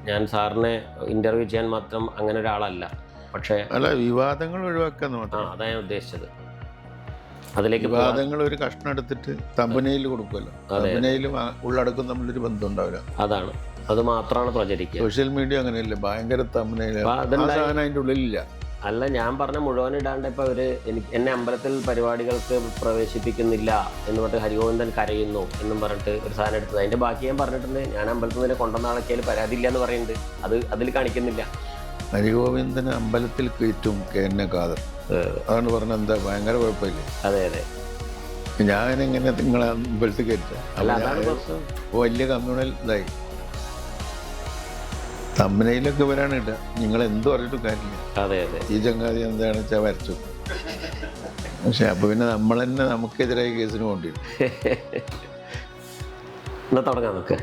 ഞാൻ സാറിനെ ഇൻ്റർവ്യൂ ചെയ്യാൻ മാത്രം അങ്ങനെ ഒരാളല്ല. പക്ഷേ അല്ല, വിവാദങ്ങൾ ഒഴിവാക്കാൻ മാത്രം. അതാണ് ഞാൻ ഉദ്ദേശിച്ചത്. അതിലേക്ക് വിവാദങ്ങൾ ഒരു കഷ്ണം എടുത്തിട്ട് തമ്പനയിൽ കൊടുക്കുമല്ലോ, തമ്പനയിലും ഉള്ളടക്കം തമ്മിലൊരു ബന്ധം ഉണ്ടാവില്ല. അതാണ്, അത് മാത്രമാണ് പ്രചരിക്കുക. സോഷ്യൽ മീഡിയ അങ്ങനെയല്ലേ, ഭയങ്കര തമ്പനയിൽ സാധനം അതിൻ്റെ ഉള്ളിലില്ല. അല്ല, ഞാൻ പറഞ്ഞ മുഴുവൻ ഇടാണ്ട് ഇപ്പോൾ എന്നെ അമ്പലത്തിൽ പരിപാടികൾക്ക് പ്രവേശിപ്പിക്കുന്നില്ല എന്ന് പറഞ്ഞിട്ട് ഹരിഗോവിന്ദൻ കരയുന്നു എന്നും പറഞ്ഞിട്ട് ഒരു സാധനം എടുത്തത്. അതിൻ്റെ ബാക്കി ഞാൻ പറഞ്ഞിട്ടുണ്ട്. ഞാൻ അമ്പലത്തിൽ നിന്ന് കൊണ്ടുവന്ന ആളൊക്കെ പരാതി ഇല്ല എന്ന് പറയുന്നുണ്ട്. അതിൽ കാണിക്കുന്നില്ല. ഹരിഗോവിന്ദന് അമ്പലത്തിൽ കയറ്റും KN ഖാദർ, അതാണ് പറഞ്ഞത്. എന്താ ഭയങ്കര കുഴപ്പമില്ലേ? അതെ അതെ. ഞാനെങ്ങനെ നിങ്ങളെ അമ്പലത്തിൽ കയറ്റുക? വലിയ കമ്മ്യൂണൽ ഇതായി തമ്പനയിലൊക്കെ വരാണ് ഇട്ട. നിങ്ങൾ എന്ത് പറഞ്ഞിട്ടും കാര്യമില്ല. അതെ അതെ. ഈ ചങ്ങാതി എന്താണെന്ന് വെച്ചാൽ വരച്ചു. പക്ഷെ അപ്പൊ പിന്നെ നമ്മൾ തന്നെ നമുക്കെതിരായി കേസിന് കൊണ്ടിരുന്നു. എന്നാ തുടങ്ങാം നമുക്ക്.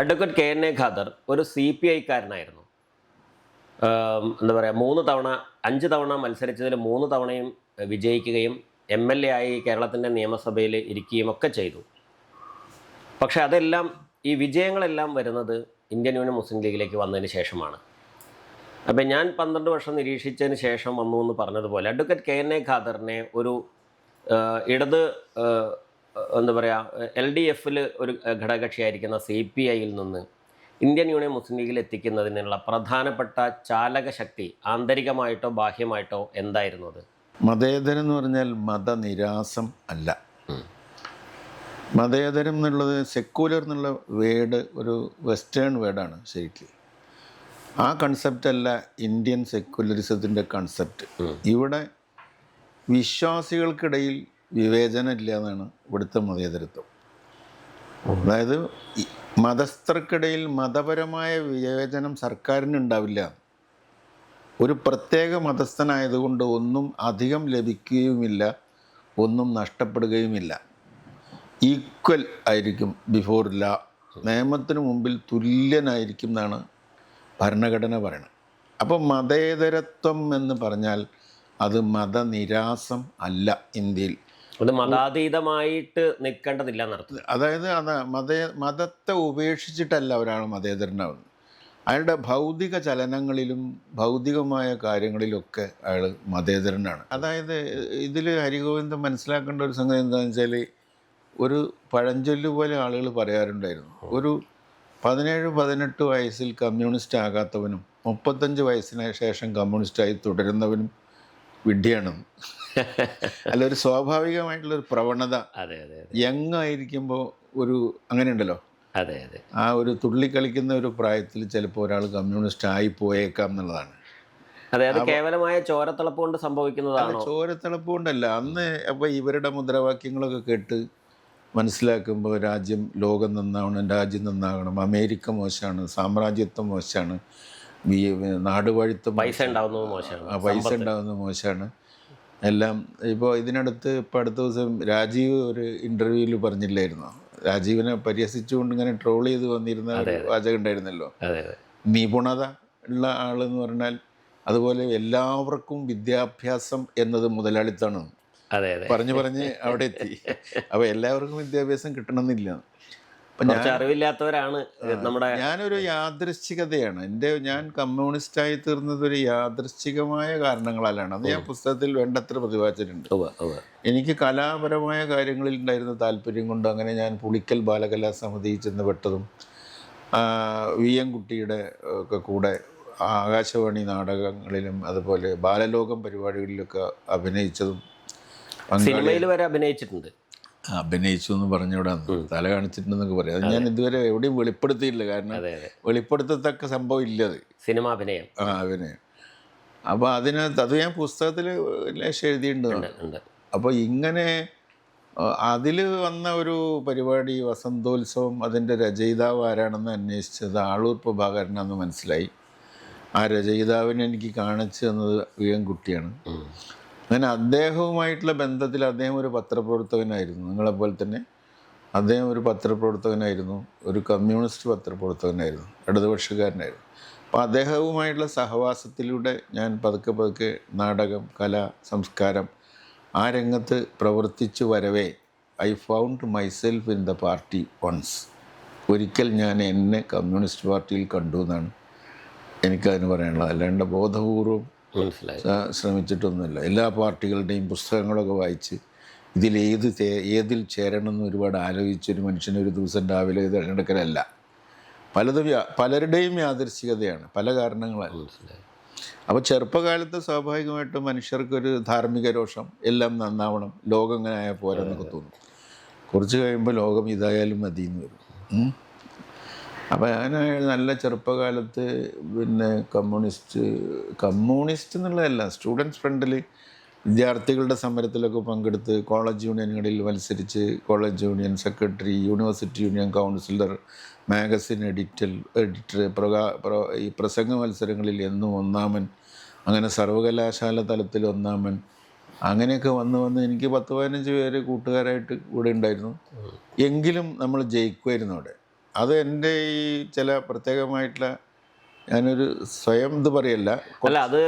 അഡ്വക്കേറ്റ് KN ഖാദർ ഒരു CPI കാരനായിരുന്നു. എന്താ പറയുക, 5 തവണ മത്സരിച്ചതിൽ 3 തവണയും വിജയിക്കുകയും MLA ആയി കേരളത്തിൻ്റെ നിയമസഭയിൽ ഇരിക്കുകയും ഒക്കെ ചെയ്തു. പക്ഷെ അതെല്ലാം, ഈ വിജയങ്ങളെല്ലാം വരുന്നത് ഇന്ത്യൻ യൂണിയൻ മുസ്ലിം ലീഗിലേക്ക് വന്നതിന് ശേഷമാണ്. അപ്പം ഞാൻ 12 വർഷം നിരീക്ഷിച്ചതിന് ശേഷം വന്നു എന്ന് പറഞ്ഞതുപോലെ അഡ്വക്കേറ്റ് KN ഖാദറിനെ ഒരു ഇടത് എന്താ പറയുക LDFൽ ഒരു ഘടകകക്ഷിയായിരിക്കുന്ന CPIയിൽ നിന്ന് ഇന്ത്യൻ യൂണിയൻ മുസ്ലിം ലീഗിൽ എത്തിക്കുന്നതിനുള്ള പ്രധാനപ്പെട്ട ചാലക ശക്തി ആന്തരികമായിട്ടോ ബാഹ്യമായിട്ടോ എന്തായിരുന്നു അത്? മതേതരം എന്ന് പറഞ്ഞാൽ മതനിരാസം അല്ല. മതേതരം എന്നുള്ളത് സെക്യുലർ എന്നുള്ള വേർഡ് ഒരു വെസ്റ്റേൺ വേർഡാണ് ശരിക്കും. ആ കൺസെപ്റ്റ് അല്ല ഇന്ത്യൻ സെക്യുലറിസത്തിൻ്റെ കൺസെപ്റ്റ്. ഇവിടെ വിശ്വാസികൾക്കിടയിൽ വിവേചനം ഇല്ല എന്നാണ് ഇവിടുത്തെ മതേതരത്വം. അതായത് മതസ്ഥർക്കിടയിൽ മതപരമായ വിവേചനം സർക്കാരിനുണ്ടാവില്ല. ഒരു പ്രത്യേക മതസ്ഥനായതുകൊണ്ട് ഒന്നും അധികം ലഭിക്കുകയുമില്ല, ഒന്നും നഷ്ടപ്പെടുകയുമില്ല. ഈക്വൽ ആയിരിക്കും ബിഫോർ ലാ, നിയമത്തിന് മുമ്പിൽ തുല്യനായിരിക്കും എന്നാണ് ഭരണഘടന പറയുന്നത്. അപ്പോൾ മതേതരത്വം എന്ന് പറഞ്ഞാൽ അത് മതനിരാസം അല്ല. ഇന്ത്യയിൽ അത് മതാതീതമായിട്ട് നിൽക്കേണ്ടതില്ല എന്നർത്ഥം. അതായത് മതത്തെ ഉപേക്ഷിച്ചിട്ടല്ല ഒരാൾ മതേതരനാവുന്നത്. അയാളുടെ ഭൗതിക ചലനങ്ങളിലും ഭൗതികമായ കാര്യങ്ങളിലൊക്കെ അയാൾ മതേതരനാണ്. അതായത് ഇതിൽ ഹരിഗോവിന്ദൻ മനസ്സിലാക്കേണ്ട ഒരു സംഗതി എന്താണെന്ന് വെച്ചാൽ, ഒരു പഴഞ്ചൊല്ല് പോലെ ആളുകൾ പറയാറുണ്ടായിരുന്നു, ഒരു 17-18 വയസ്സിൽ കമ്മ്യൂണിസ്റ്റ് ആകാത്തവനും 35 വയസ്സിന് ശേഷം കമ്മ്യൂണിസ്റ്റായി തുടരുന്നവനും വിഡ്ഢിയാണെന്ന്. അല്ല, ഒരു സ്വാഭാവികമായിട്ടുള്ളൊരു പ്രവണത. അതെ അതെ. യങ് ആയിരിക്കുമ്പോൾ ഒരു അങ്ങനെ ഉണ്ടല്ലോ. അതെ അതെ. ആ ഒരു തുള്ളിക്കളിക്കുന്ന ഒരു പ്രായത്തിൽ ചിലപ്പോൾ ഒരാൾ കമ്മ്യൂണിസ്റ്റ് ആയി പോയേക്കാം എന്നുള്ളതാണ്. അതെ, അത് കേവലമായ ചോരത്തിളപ്പ് കൊണ്ട് സംഭവിക്കുന്നതാണ്. ചോരത്തിളപ്പ് കൊണ്ടല്ല. അന്ന് അപ്പോൾ ഇവരുടെ മുദ്രാവാക്യങ്ങളൊക്കെ കേട്ട് മനസ്സിലാക്കുമ്പോൾ ലോകം നന്നാവണം, രാജ്യം നന്നാകണം, അമേരിക്ക മോശമാണ്, സാമ്രാജ്യത്വം മോശമാണ്, നാടുവാഴിത്വം, പൈസ ഉണ്ടാവുന്നത് മോശമാണ്, പൈസ ഉണ്ടാവുന്നത് മോശമാണ് എല്ലാം. ഇപ്പോൾ അടുത്ത ദിവസം രാജീവ് ഒരു ഇൻ്റർവ്യൂവിൽ പറഞ്ഞില്ലായിരുന്നോ, രാജീവിനെ പരിഹസിച്ചുകൊണ്ട് ഇങ്ങനെ ട്രോൾ ചെയ്ത് വന്നിരുന്ന വാചകം ഉണ്ടായിരുന്നല്ലോ, നിപുണത ഉള്ള ആളെന്ന് പറഞ്ഞാൽ. അതുപോലെ എല്ലാവർക്കും വിദ്യാഭ്യാസം എന്നത് മുതലാളിത്തമാണ് പറഞ്ഞ് അവിടെ എത്തി. അപ്പോൾ എല്ലാവർക്കും വിദ്യാഭ്യാസം കിട്ടണമെന്നില്ല. അപ്പം അറിവില്ലാത്തവരാണ് നമ്മുടെ. ഞാനൊരു യാദൃശ്ചികതയാണ് ഞാൻ കമ്മ്യൂണിസ്റ്റായി തീർന്നത് ഒരു യാദൃശ്ചികമായ കാരണങ്ങളാലാണ്. അത് ഞാൻ പുസ്തകത്തിൽ വേണ്ടത്ര പ്രതിപാദിച്ചിട്ടുണ്ട്. എനിക്ക് കലാപരമായ കാര്യങ്ങളിൽ ഉണ്ടായിരുന്ന താല്പര്യം കൊണ്ട് അങ്ങനെ ഞാൻ പുളിക്കൽ ബാലകലാ സമിതിയിൽ ചെന്ന് പെട്ടതും VM കുട്ടിയുടെ ഒക്കെ കൂടെ ആകാശവാണി നാടകങ്ങളിലും അതുപോലെ ബാലലോകം പരിപാടികളിലൊക്കെ അഭിനയിച്ചതും, സിനിമയിൽ വരെ അഭിനയിച്ചിട്ടുണ്ട്. അഭിനയിച്ചു എന്ന് പറഞ്ഞവിടെ തല കാണിച്ചിട്ടുണ്ടെന്നൊക്കെ പറയാം. അത് ഞാൻ ഇതുവരെ എവിടെയും വെളിപ്പെടുത്തിയില്ല, കാരണം വെളിപ്പെടുത്തത്തക്ക സംഭവം ഇല്ലത്. സിനിമ അഭിനയം. അഭിനയം. അപ്പോൾ അത് ഞാൻ പുസ്തകത്തിൽ എഴുതിയിട്ടുണ്ട്. അപ്പോൾ ഇങ്ങനെ അതിൽ വന്ന ഒരു പരിപാടി വസന്തോത്സവം, അതിൻ്റെ രചയിതാവ് ആരാണെന്ന് അന്വേഷിച്ചത് ആളൂർ പ്രഭാകരനാണെന്ന് മനസ്സിലായി. ആ രചയിതാവിനെ എനിക്ക് കാണിച്ചു തന്നത് VM കുട്ടിയാണ്. അങ്ങനെ അദ്ദേഹവുമായിട്ടുള്ള ബന്ധത്തിൽ അദ്ദേഹം ഒരു പത്രപ്രവർത്തകനായിരുന്നു. നിങ്ങളെപ്പോലെ തന്നെ അദ്ദേഹം ഒരു പത്രപ്രവർത്തകനായിരുന്നു, ഒരു കമ്മ്യൂണിസ്റ്റ് പത്രപ്രവർത്തകനായിരുന്നു, ഇടതുപക്ഷക്കാരനായിരുന്നു. അപ്പോൾ അദ്ദേഹവുമായിട്ടുള്ള സഹവാസത്തിലൂടെ ഞാൻ പതുക്കെ പതുക്കെ നാടകം, കല, സംസ്കാരം ആ രംഗത്ത് പ്രവർത്തിച്ചു വരവേ I found myself in the party once. ഒരിക്കൽ ഞാൻ എന്നെ കമ്മ്യൂണിസ്റ്റ് പാർട്ടിയിൽ കണ്ടു എന്നാണ് എനിക്കതിന് പറയാനുള്ളത്. അല്ലാണ്ട് ബോധപൂർവം ശ്രമിച്ചിട്ടൊന്നുമില്ല. എല്ലാ പാർട്ടികളുടെയും പുസ്തകങ്ങളൊക്കെ വായിച്ച് ഏതിൽ ചേരണമെന്ന് ഒരുപാട് ആലോചിച്ചൊരു മനുഷ്യനൊരു ദിവസം രാവിലെ തിരഞ്ഞെടുക്കലല്ല. പലരുടെയും യാദൃശ്ചികതയാണ്, പല കാരണങ്ങളാണ്. അപ്പോൾ ചെറുപ്പകാലത്ത് സ്വാഭാവികമായിട്ടും മനുഷ്യർക്കൊരു ധാർമ്മിക രോഷം, എല്ലാം നന്നാവണം, ലോകം ഇങ്ങനെ ആയാൽ പോരെന്നൊക്കെ തോന്നും. കുറച്ച് കഴിയുമ്പോൾ ലോകം ഇതായാലും മതി എന്ന് വരും. അപ്പോൾ ഞാൻ നല്ല ചെറുപ്പകാലത്ത് പിന്നെ കമ്മ്യൂണിസ്റ്റ് എന്നുള്ളതല്ല, സ്റ്റുഡൻസ് ഫ്രണ്ടിൽ വിദ്യാർത്ഥികളുടെ സമരത്തിലൊക്കെ പങ്കെടുത്ത് കോളേജ് യൂണിയനുകളിൽ മത്സരിച്ച് college union secretary, university union councillor, magazine editor, ഈ പ്രസംഗ മത്സരങ്ങളിൽ എന്നും ഒന്നാമൻ, അങ്ങനെ സർവകലാശാല തലത്തിൽ ഒന്നാമൻ, അങ്ങനെയൊക്കെ വന്ന് എനിക്ക് 10-15 പേര് കൂട്ടുകാരായിട്ട് കൂടെ ഉണ്ടായിരുന്നു. എങ്കിലും നമ്മൾ ജയിക്കുമായിരുന്നു അവിടെ. അത് എൻ്റെ ഈ ചില പ്രത്യേകമായിട്ടുള്ള, ഞാനൊരു സ്വയം ഇത് പറയല്ല, അല്ല, അത്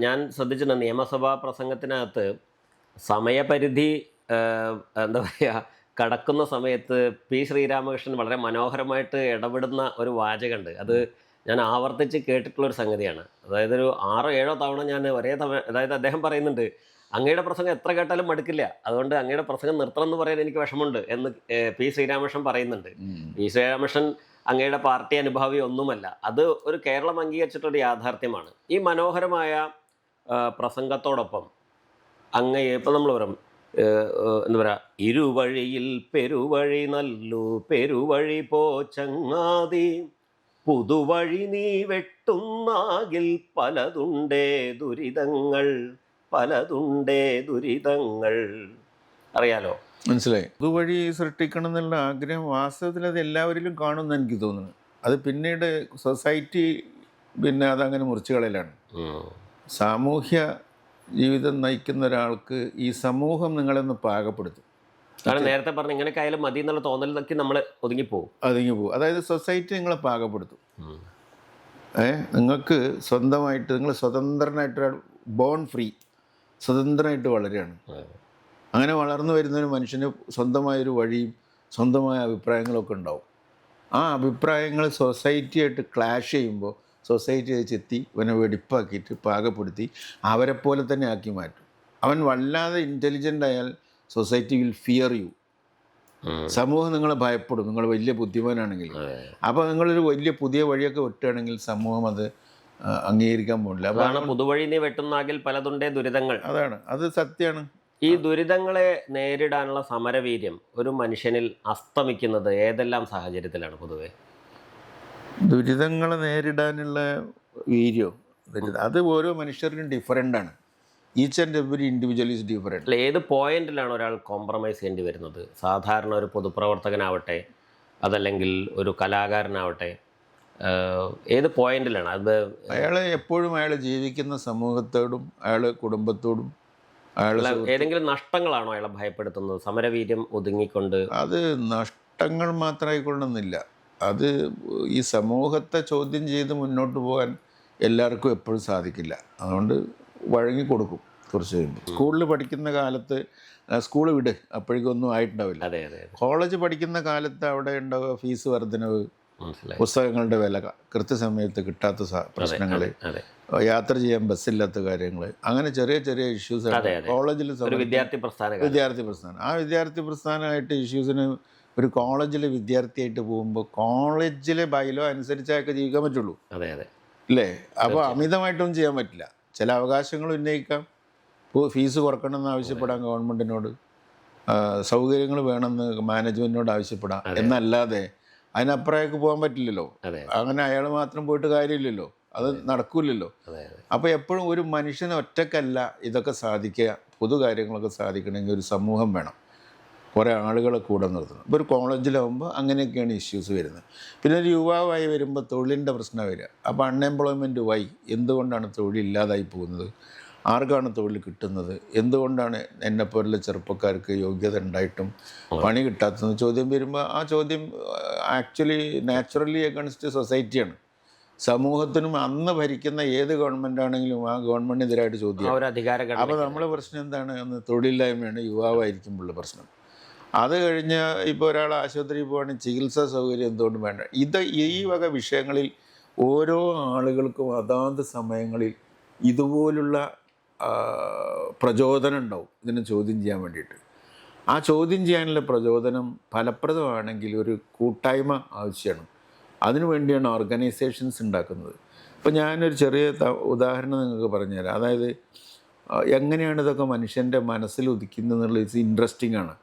ഞാൻ ശ്രദ്ധിച്ചിട്ടുണ്ട്. നിയമസഭാ പ്രസംഗത്തിനകത്ത് സമയപരിധി എന്താ പറയുക കടക്കുന്ന സമയത്ത് പി ശ്രീരാമകൃഷ്ണൻ വളരെ മനോഹരമായിട്ട് ഇടപെടുന്ന ഒരു വാചകമുണ്ട്. അത് ഞാൻ ആവർത്തിച്ച് കേട്ടിട്ടുള്ളൊരു സംഗതിയാണ്. അതായത് ഒരു 6-7 തവണ ഞാൻ ഒരേ അതായത് അദ്ദേഹം പറയുന്നുണ്ട്, അങ്ങയുടെ പ്രസംഗം എത്ര കേട്ടാലും മടുക്കില്ല, അതുകൊണ്ട് അങ്ങയുടെ പ്രസംഗം നിർത്തണം എന്ന് പറയാൻ എനിക്ക് വിഷമമുണ്ട് എന്ന് പി ശ്രീരാമകൃഷ്ണൻ പറയുന്നുണ്ട്. പി ശ്രീരാമകൃഷ്ണൻ അങ്ങയുടെ പാർട്ടി അനുഭാവി ഒന്നുമല്ല. അത് ഒരു കേരളം അംഗീകരിച്ചിട്ടൊരു യാഥാർത്ഥ്യമാണ്. ഈ മനോഹരമായ പ്രസംഗത്തോടൊപ്പം അങ്ങയെ ഇപ്പം നമ്മൾ പറയും എന്താ പറയുക, ഇരുവഴിയിൽ പെരുവഴി നല്ലു പെരുവഴി പോ ചങ്ങാതി, പുതുവഴി നീ വെട്ടുന്നാകിൽ പലതുണ്ടേ ദുരിതങ്ങൾ, പലതുണ്ടേ ദുരിതങ്ങൾ. അറിയാലോ, മനസ്സിലായി. അതുവഴി സൃഷ്ടിക്കണം എന്നുള്ള ആഗ്രഹം വാസ്തവത്തിൽ അത് എല്ലാവരിലും കാണുമെന്ന് എനിക്ക് തോന്നുന്നു. അത് പിന്നീട് സൊസൈറ്റി പിന്നെ അതങ്ങനെ മുറിച്ചു കളയലാണ്. സാമൂഹ്യ ജീവിതം നയിക്കുന്ന ഒരാൾക്ക് ഈ സമൂഹം നിങ്ങളൊന്ന് പാകപ്പെടുത്തും. നേരത്തെ പറഞ്ഞ ഇങ്ങനെയൊക്കെ ആയാലും മതി എന്നുള്ള തോന്നലിലൊക്കെ നമ്മൾ ഒതുങ്ങിപ്പോവും. അതായത് സൊസൈറ്റി നിങ്ങളെ പാകപ്പെടുത്തും. നിങ്ങൾക്ക് സ്വന്തമായിട്ട്, നിങ്ങൾ സ്വതന്ത്രനായിട്ട്, ബോൺ ഫ്രീ, സ്വതന്ത്രനായിട്ട് വളരുകയാണ്. അങ്ങനെ വളർന്നു വരുന്നൊരു മനുഷ്യന് സ്വന്തമായൊരു വഴിയും സ്വന്തമായ അഭിപ്രായങ്ങളൊക്കെ ഉണ്ടാവും. ആ അഭിപ്രായങ്ങൾ സൊസൈറ്റിയായിട്ട് ക്ലാഷ് ചെയ്യുമ്പോൾ സൊസൈറ്റി ചെത്തി അവനെ വെടിപ്പാക്കിയിട്ട് പാകപ്പെടുത്തി അവരെ പോലെ തന്നെ ആക്കി മാറ്റും. അവൻ വല്ലാതെ ഇൻ്റലിജൻ്റ് ആയാൽ സൊസൈറ്റി വിൽ ഫിയർ യു. സമൂഹം നിങ്ങളെ ഭയപ്പെടും, നിങ്ങൾ വലിയ ബുദ്ധിമാനാണെങ്കിൽ. അപ്പോൾ നിങ്ങളൊരു വലിയ പുതിയ വഴിയൊക്കെ വെട്ടുകയാണെങ്കിൽ സമൂഹം അത് അംഗീകരിക്കാൻ പോകില്ല. അതാണ് പുതുവഴി നീ വെട്ടുന്നാകിൽ പലതുണ്ടേ ദുരിതങ്ങൾ. അതാണ്, അത് സത്യമാണ്. ഈ ദുരിതങ്ങളെ നേരിടാനുള്ള സമരവീര്യം ഒരു മനുഷ്യനിൽ അസ്തമിക്കുന്നത് ഏതെല്ലാം സാഹചര്യത്തിലാണ് പൊതുവെ? ദുരിതങ്ങളെ നേരിടാനുള്ള വീര്യം, അത് ഓരോ മനുഷ്യർക്കും ഡിഫറൻ്റാണ്. Each and every individual is different. അല്ല, ഏത് പോയിന്റിലാണ് ഒരാൾ കോംപ്രമൈസ് ചെയ്യേണ്ടി വരുന്നത്? സാധാരണ ഒരു പൊതുപ്രവർത്തകനാവട്ടെ, അതല്ലെങ്കിൽ ഒരു കലാകാരനാവട്ടെ, ഏത് പോയിന്റിലാണ് അത്? അയാൾ എപ്പോഴും അയാൾ ജീവിക്കുന്ന സമൂഹത്തോടും അയാൾ കുടുംബത്തോടും ഏതെങ്കിലും നഷ്ടങ്ങളാണോ അയാളെ ഭയപ്പെടുത്തുന്നത്? സമരവീര്യം ഒതുങ്ങിക്കൊണ്ട് അത് നഷ്ടങ്ങൾ മാത്രമായിക്കൊള്ളുന്നില്ല. അത് ഈ സമൂഹത്തെ ചോദ്യം ചെയ്ത് മുന്നോട്ട് പോകാൻ എല്ലാവർക്കും എപ്പോഴും സാധിക്കില്ല. അതുകൊണ്ട് വഴങ്ങിക്കൊടുക്കും കുറച്ച് കഴിയുമ്പോൾ. സ്കൂളിൽ പഠിക്കുന്ന കാലത്ത് സ്കൂൾ വിട്, അപ്പോഴേക്കൊന്നും ആയിട്ടുണ്ടാവില്ല. കോളേജ് പഠിക്കുന്ന കാലത്ത് അവിടെ ഉണ്ടാവുക ഫീസ് വർധനവ്, പുസ്തകങ്ങളുടെ വില കൃത്യസമയത്ത് കിട്ടാത്ത പ്രശ്നങ്ങൾ, യാത്ര ചെയ്യാൻ ബസ്സില്ലാത്ത കാര്യങ്ങൾ, അങ്ങനെ ചെറിയ ചെറിയ ഇഷ്യൂസ് കോളേജിൽ. വിദ്യാർത്ഥി പ്രസ്ഥാനം ആ വിദ്യാർത്ഥി പ്രസ്ഥാനമായിട്ട് ഇഷ്യൂസിന് ഒരു കോളേജിലെ വിദ്യാർത്ഥിയായിട്ട് പോകുമ്പോൾ കോളേജിലെ ബൈലോ അനുസരിച്ചൊക്കെ ജീവിക്കാൻ പറ്റുള്ളൂ, അല്ലേ? അപ്പോൾ അമിതമായിട്ടൊന്നും ചെയ്യാൻ പറ്റില്ല. ചില അവകാശങ്ങൾ ഉന്നയിക്കാം, ഫീസ് കുറക്കണമെന്ന് ആവശ്യപ്പെടാം ഗവൺമെൻറ്റിനോട്, സൗകര്യങ്ങൾ വേണമെന്ന് മാനേജ്മെൻറ്റിനോട് ആവശ്യപ്പെടാം. എന്നല്ലാതെ അതിനപ്പുറത്തേക്ക് പോകാൻ പറ്റില്ലല്ലോ. അങ്ങനെ അയാൾ മാത്രം പോയിട്ട് കാര്യമില്ലല്ലോ, അത് നടക്കില്ലല്ലോ. അപ്പോൾ എപ്പോഴും ഒരു മനുഷ്യന് ഒറ്റക്കല്ല ഇതൊക്കെ സാധിക്കുക. പൊതു കാര്യങ്ങളൊക്കെ സാധിക്കണമെങ്കിൽ ഒരു സമൂഹം വേണം, കുറേ ആളുകളെ കൂടെ നിർത്തണം. ഇപ്പോൾ ഒരു കോളേജിലാവുമ്പോൾ അങ്ങനെയൊക്കെയാണ് ഇഷ്യൂസ് വരുന്നത്. പിന്നെ ഒരു യുവാവായി വരുമ്പോൾ തൊഴിലിൻ്റെ പ്രശ്നം വരിക. അപ്പോൾ അൺഎംപ്ലോയ്മെൻറ്റ് വൈ, എന്തുകൊണ്ടാണ് തൊഴിലില്ലാതായി പോകുന്നത്, ആർക്കാണ് തൊഴിൽ കിട്ടുന്നത്, എന്തുകൊണ്ടാണ് എന്നെപ്പോലുള്ള ചെറുപ്പക്കാർക്ക് യോഗ്യത ഉണ്ടായിട്ടും പണി കിട്ടാത്തതെന്ന് ചോദ്യം വരുമ്പോൾ ആ ചോദ്യം ആക്ച്വലി നാച്ചുറലി അഗൻസ്റ്റ് സൊസൈറ്റിയാണ്. സമൂഹത്തിനും അന്ന് ഭരിക്കുന്ന ഏത് ഗവൺമെൻറ് ആണെങ്കിലും ആ ഗവൺമെൻറ്റിനെതിരായിട്ട് ആ ചോദ്യം. ഒരു അധികാര അപ്പോൾ നമ്മളെ പ്രശ്നം എന്താണ്? ഒന്ന് തൊഴിലില്ലായ്മയാണ്, യുവാവായിരിക്കുമ്പോഴുള്ള പ്രശ്നം. അത് കഴിഞ്ഞ് ഇപ്പോൾ ഒരാൾ ആശുപത്രിയിൽ പോവുകയാണെങ്കിൽ ചികിത്സാ സൗകര്യം എന്തുകൊണ്ട് വേണ്ട? ഈ വക വിഷയങ്ങളിൽ ഓരോ ആളുകൾക്കും അതാത് സമയങ്ങളിൽ ഇതുപോലുള്ള പ്രചോദനം ഉണ്ടാവും ഇതിനെ ചോദ്യം ചെയ്യാൻ വേണ്ടിയിട്ട്. ആ ചോദ്യം ചെയ്യാനുള്ള പ്രചോദനം ഫലപ്രദമാണെങ്കിൽ ഒരു കൂട്ടായ്മ ആവശ്യമാണ്. അതിനു വേണ്ടിയാണ് ഓർഗനൈസേഷൻസ് ഉണ്ടാക്കുന്നത്. ഇപ്പോൾ ഞാനൊരു ചെറിയ ഉദാഹരണം നിങ്ങൾക്ക് പറഞ്ഞുതരാം. അതായത് എങ്ങനെയാണ് ഇതൊക്കെ മനുഷ്യൻ്റെ മനസ്സിൽ ഉദിക്കുന്നത് എന്നുള്ളത് ഇറ്റ്സ് ഇൻട്രസ്റ്റിംഗ് ആണ്.